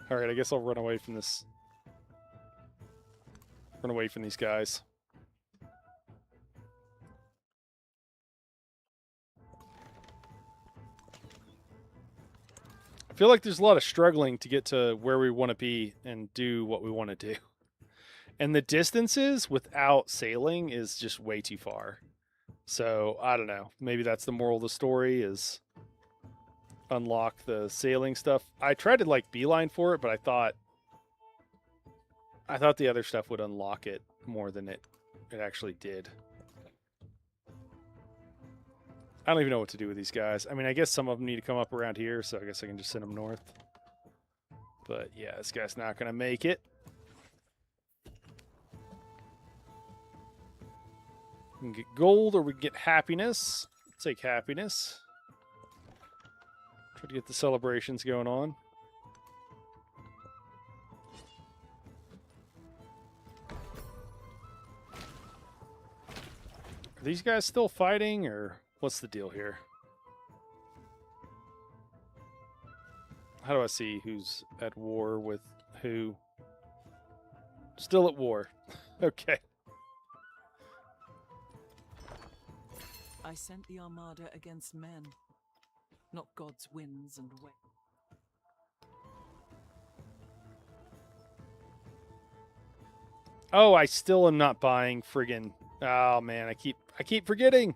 All right, I guess I'll run away from this. Run away from these guys. I feel like there's a lot of struggling to get to where we want to be and do what we want to do. And the distances without sailing is just way too far. So, I don't know. Maybe that's the moral of the story is unlock the sailing stuff. I tried to like beeline for it, but I thought the other stuff would unlock it more than it actually did. I don't even know what to do with these guys. I mean, I guess some of them need to come up around here, so I guess I can just send them north. But yeah, this guy's not going to make it. We can get gold or we can get happiness. Let's take happiness. Try to get the celebrations going on. Are these guys still fighting, or what's the deal here? How do I see who's at war with who? Still at war. Okay. I sent the armada against men, not God's winds and waves. Oh, I still am not buying friggin'. Oh man, I keep forgetting.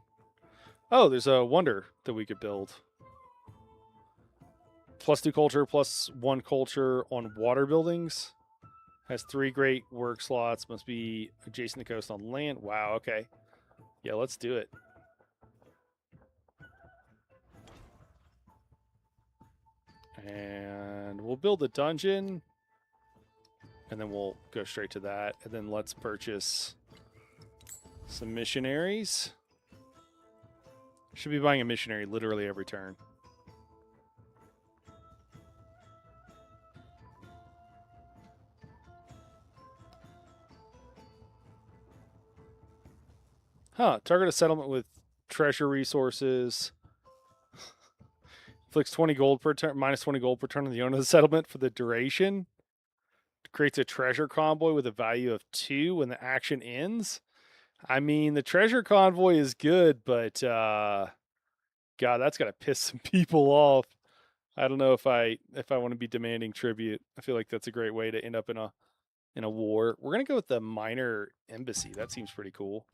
Oh, there's a wonder that we could build. +2 culture, +1 culture on water buildings. Has 3 great work slots. Must be adjacent to coast on land. Wow. Okay. Yeah, let's do it. And we'll build a dungeon. And then we'll go straight to that. And then let's purchase some missionaries. Should be buying a missionary literally every turn. Huh. Target a settlement with treasure resources. Inflicts 20 gold per turn, minus 20 gold per turn on the owner of the settlement for the duration. Creates a treasure convoy with a value of 2 when the action ends. I mean, the treasure convoy is good, but God, that's gotta piss some people off. I don't know if I want to be demanding tribute. I feel like that's a great way to end up in a war. We're gonna go with the minor embassy. That seems pretty cool.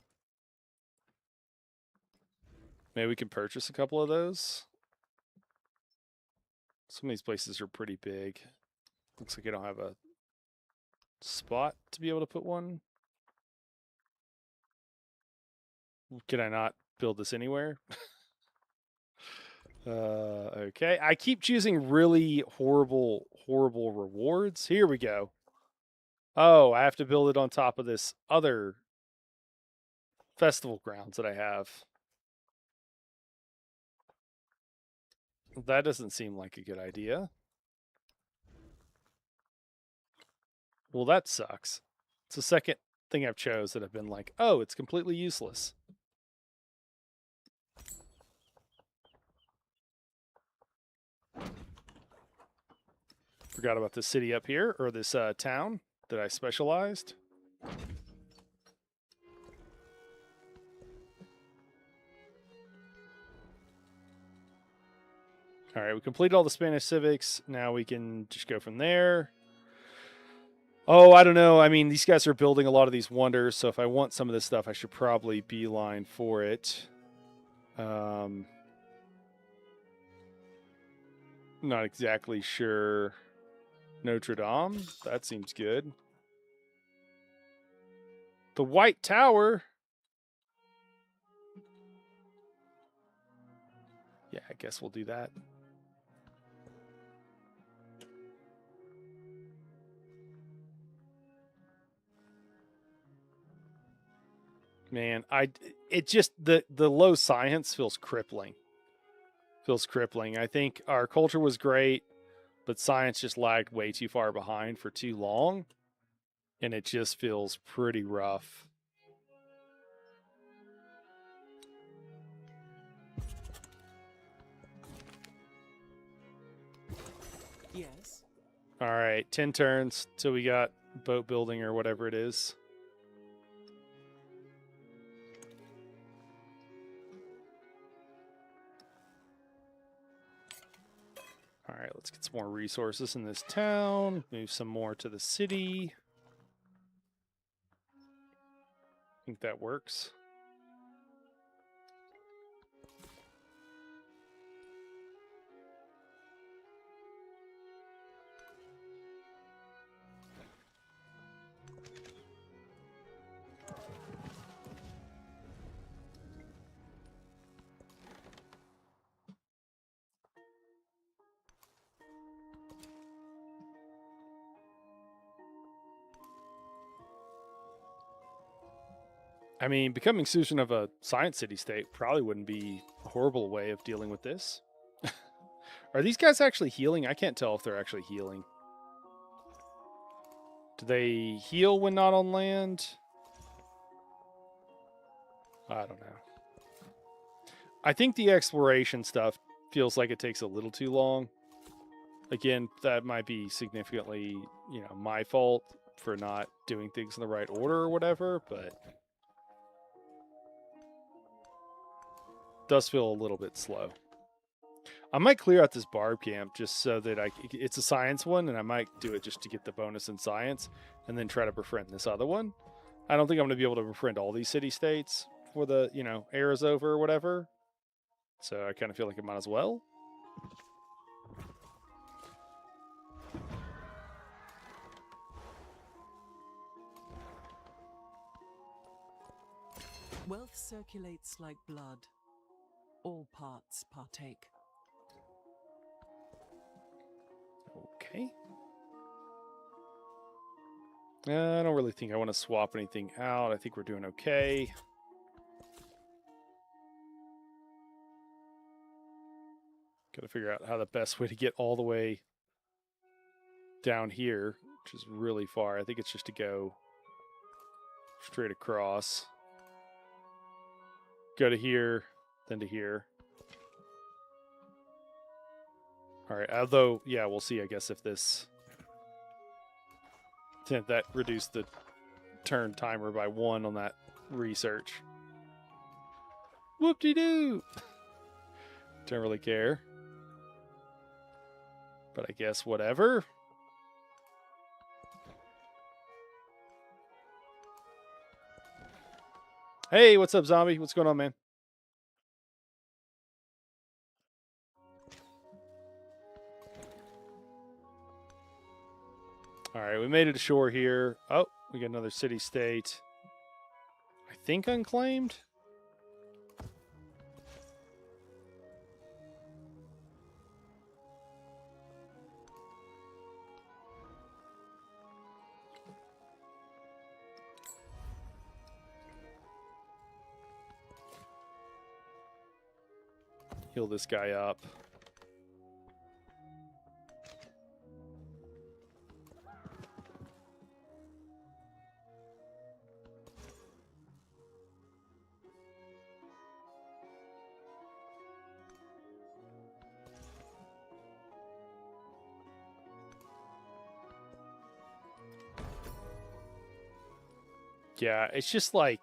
Maybe we can purchase a couple of those. Some of these places are pretty big. Looks like I don't have a spot to be able to put one. Can I not build this anywhere? Okay. I keep choosing really horrible rewards. Here we go. Oh, I have to build it on top of this other festival grounds that I have. That doesn't seem like a good idea. Well, that sucks. It's the second thing I've chose that I've been like, oh, it's completely useless. Forgot about this city up here, or this town that I specialized. All right, we completed all the Spanish civics. Now we can just go from there. Oh, I don't know. I mean, these guys are building a lot of these wonders, so if I want some of this stuff, I should probably beeline for it. Not exactly sure. Notre Dame? That seems good. The White Tower? Yeah, I guess we'll do that. Man, it just the low science feels crippling. I think our culture was great, but science just lagged way too far behind for too long, and it just feels pretty rough. Yes. All right, 10 turns till we got boat building or whatever it is. All right, let's get some more resources in this town. Move some more to the city. I think that works. I mean, becoming solution of a science city state probably wouldn't be a horrible way of dealing with this. Are these guys actually healing? I can't tell if they're actually healing. Do they heal when not on land? I don't know. I think the exploration stuff feels like it takes a little too long. Again, that might be significantly, my fault for not doing things in the right order or whatever, but does feel a little bit slow. I might clear out this barb camp just so that it's a science one, and I might do it just to get the bonus in science, and then try to befriend this other one. I don't think I'm going to be able to befriend all these city-states before the, era's over or whatever. So I kind of feel like I might as well. Wealth circulates like blood. All parts partake. Okay. I don't really think I want to swap anything out. I think we're doing okay. Got to figure out how the best way to get all the way down here, which is really far. I think it's just to go straight across. Go to here, then to here. All right, although, yeah, we'll see, I guess, if this... That reduced the turn timer by 1 on that research. Whoop-de-doo! Don't really care. But I guess whatever. Hey, what's up, zombie? What's going on, man? All right, we made it ashore here. Oh, we got another city-state. I think unclaimed. Heal this guy up. Yeah, it's just like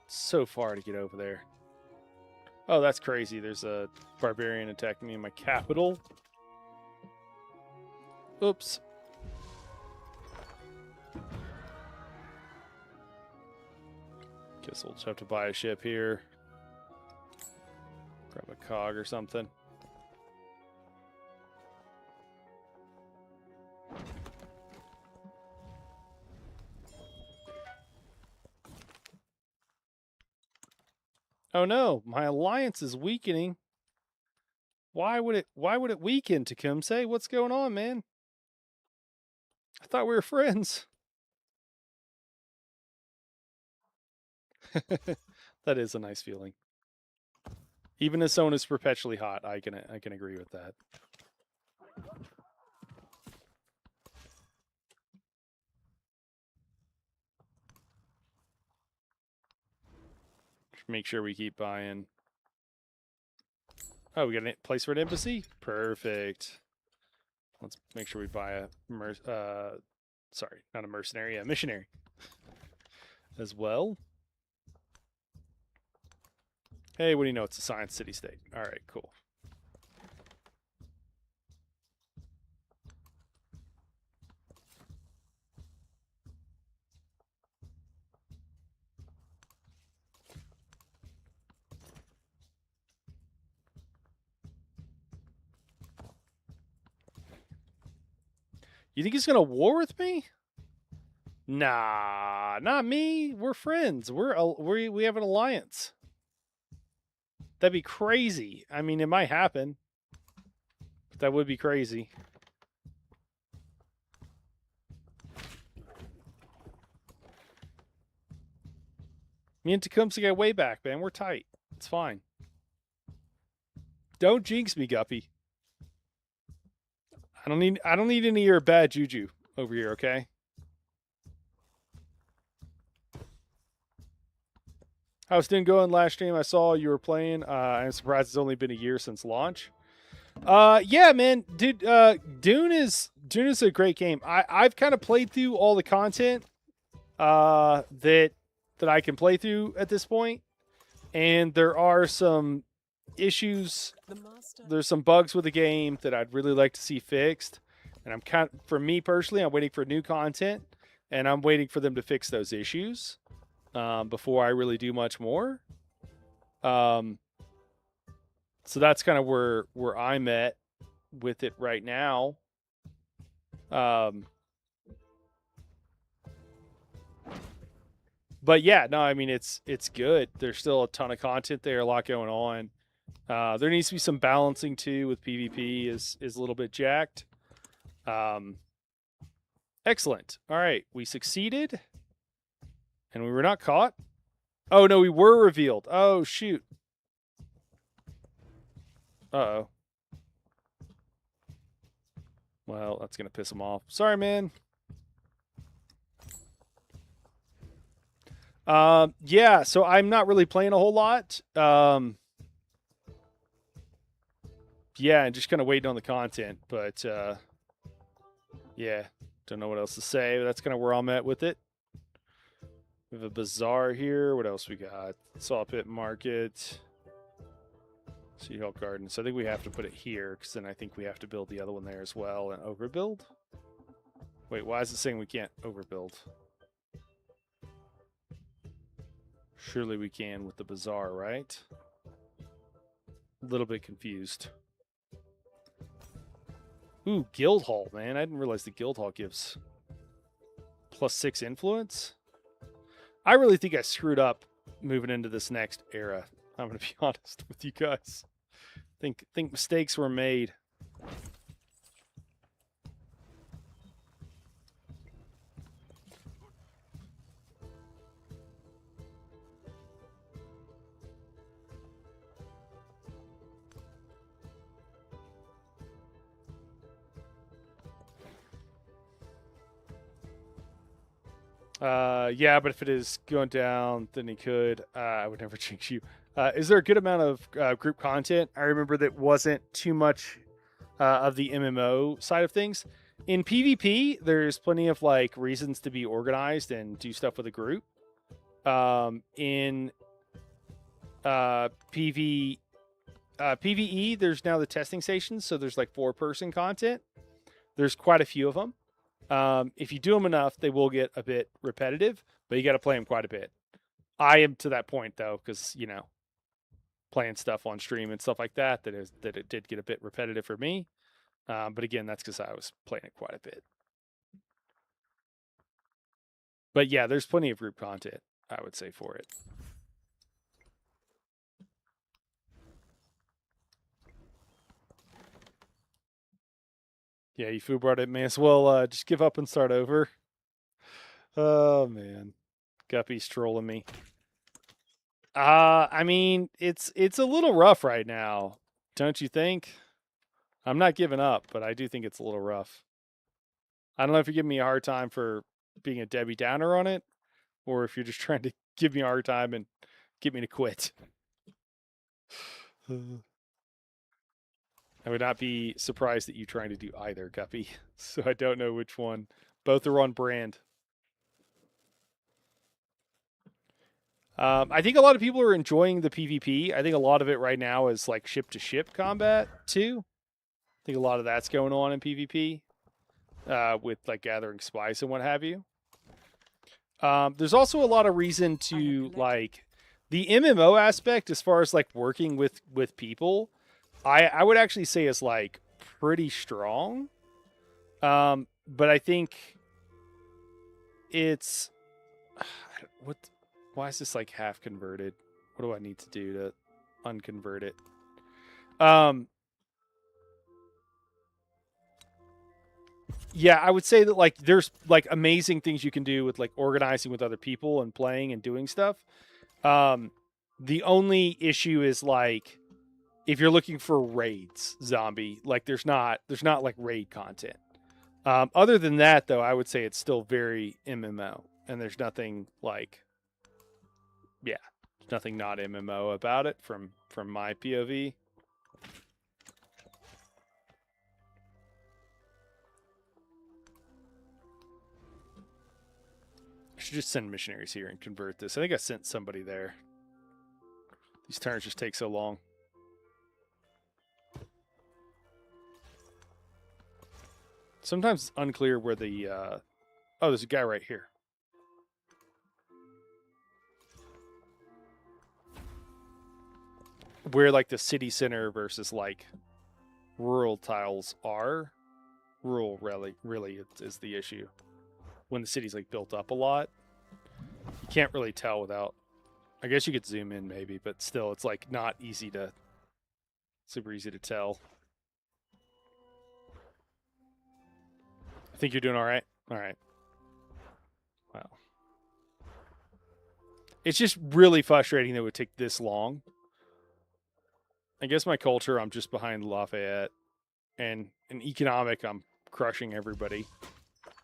so far to get over there. Oh, that's crazy. There's a barbarian attacking me in my capital. Oops. Guess we'll just have to buy a ship here. Grab a cog or something. Oh no, my alliance is weakening. Why would it weaken, Tecumseh? What's going on, man? I thought we were friends. That is a nice feeling. Even as someone is perpetually hot, I can agree with that. Make sure we keep buying. Oh, we got a place for an embassy? Perfect. Let's make sure we buy a sorry, not a mercenary, a missionary as well. Hey, what do you know? It's a science city-state. All right, cool. You think he's gonna war with me? Nah, not me. We're friends. We have an alliance. That'd be crazy. I mean, it might happen. But that would be crazy. Me and Tecumseh got way back, man. We're tight. It's fine. Don't jinx me, Guppy. I don't need any of your bad juju over here, okay? How's Dune going? Last stream I saw you were playing. I'm surprised it's only been a year since launch. Yeah, man, dude. Dune is a great game. I've kind of played through all the content that I can play through at this point, and there are some issues. The master. There's some bugs with the game that I'd really like to see fixed, and for me personally, I'm waiting for new content, and I'm waiting for them to fix those issues before I really do much more. So that's kind of where I'm at with it right now. But yeah, no, I mean it's good. There's still a ton of content there, a lot going on. There needs to be some balancing too with PvP is a little bit jacked. Excellent. All right, we succeeded, and we were not caught. Oh no, we were revealed. Oh shoot. Uh-oh. Well, that's gonna piss him off. Sorry, man. Yeah, so I'm not really playing a whole lot. Yeah, and just kind of waiting on the content, but yeah, don't know what else to say. That's kind of where I'm at with it. We have a bazaar here. What else we got? Saw Pit Market. Sea-Hawk Garden. So I think we have to put it here, because then I think we have to build the other one there as well and overbuild. Wait, why is it saying we can't overbuild? Surely we can with the bazaar, right? A little bit confused. Ooh, Guild Hall, man. I didn't realize the Guild Hall gives +6 influence. I really think I screwed up moving into this next era. I'm going to be honest with you guys. Think mistakes were made. Yeah, but if it is going down, then he could. I would never jinx you. Is there a good amount of group content? I remember that wasn't too much of the MMO side of things. In PvP, there's plenty of like reasons to be organized and do stuff with a group. In PvE, there's now the testing stations, so there's like 4-person content. There's quite a few of them. If you do them enough, they will get a bit repetitive, but you got to play them quite a bit. I am to that point though, because playing stuff on stream and stuff like that it did get a bit repetitive for me. But again, that's because I was playing it quite a bit. But yeah, there's plenty of group content, I would say, for it. Yeah, you foobarred it, may as well just give up and start over. Oh man, Guppy's trolling me. I mean, it's a little rough right now, don't you think? I'm not giving up, but I do think it's a little rough. I don't know if you're giving me a hard time for being a Debbie Downer on it, or if you're just trying to give me a hard time and get me to quit. I would not be surprised at you trying to do either, Guppy. So I don't know which one. Both are on brand. I think a lot of people are enjoying the PvP. I think a lot of it right now is like ship-to-ship combat, too. I think a lot of that's going on in PvP with like gathering spice and what have you. There's also a lot of reason to like the MMO aspect as far as like working with people. I would actually say is like pretty strong. But I think it's why is this like half converted? What do I need to do to unconvert it? Yeah, I would say that like there's like amazing things you can do with like organizing with other people and playing and doing stuff. The only issue is like if you're looking for raids, zombie, like there's not like raid content. Other than that, though, I would say it's still very MMO, and there's nothing like, yeah, there's nothing not MMO about it from my POV. I should just send missionaries here and convert this. I think I sent somebody there. These turns just take so long. Sometimes it's unclear where the oh, there's a guy right here. Where like the city center versus like rural tiles are. Rural really is the issue. When the city's like built up a lot, you can't really tell without. I guess you could zoom in maybe, but still, it's like not easy to. Super easy to tell. I think you're doing all right. All right. Wow. It's just really frustrating that it would take this long. I guess my culture, I'm just behind Lafayette, and in economic, I'm crushing everybody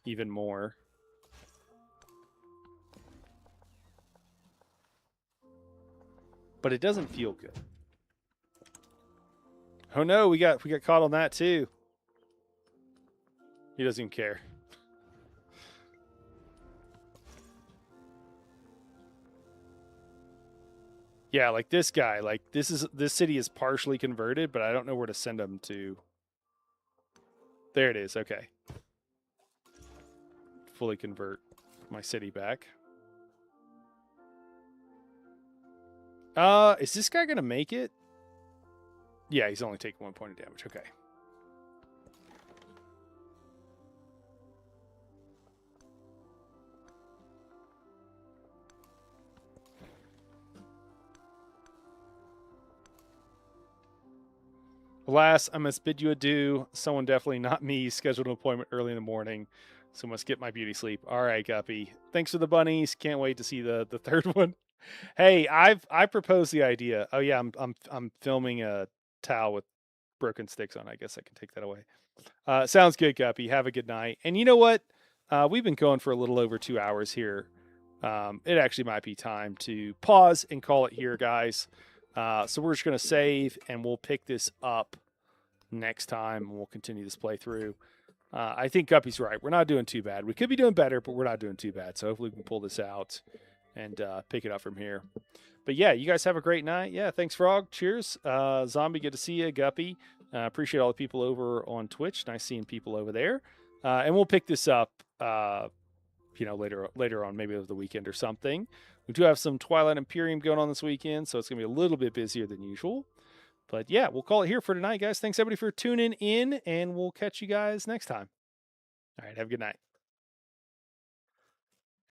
even more. But it doesn't feel good. Oh no, we got caught on that too. He doesn't even care. Yeah, like this guy, like this city is partially converted, but I don't know where to send him to. There it is. Okay. Fully convert my city back. Is this guy gonna make it? Yeah, he's only taking 1 point of damage. Okay. Alas, I must bid you adieu. Someone definitely not me scheduled an appointment early in the morning, so must get my beauty sleep. All right, Guppy. Thanks for the bunnies. Can't wait to see the third one. Hey, I proposed the idea. Oh yeah, I'm filming a towel with broken sticks on. I guess I can take that away. Sounds good, Guppy. Have a good night. And you know what? We've been going for a little over 2 hours here. It actually might be time to pause and call it here, guys. So we're just going to save, and we'll pick this up next time, and we'll continue this playthrough. I think Guppy's right. We're not doing too bad. We could be doing better, but we're not doing too bad. So hopefully we can pull this out and pick it up from here. But yeah, you guys have a great night. Yeah, thanks, Frog. Cheers. Zombie, good to see you. Guppy, appreciate all the people over on Twitch. Nice seeing people over there. And we'll pick this up, later on, maybe over the weekend or something. We do have some Twilight Imperium going on this weekend, so it's going to be a little bit busier than usual. But yeah, we'll call it here for tonight, guys. Thanks everybody for tuning in, and we'll catch you guys next time. All right, have a good night.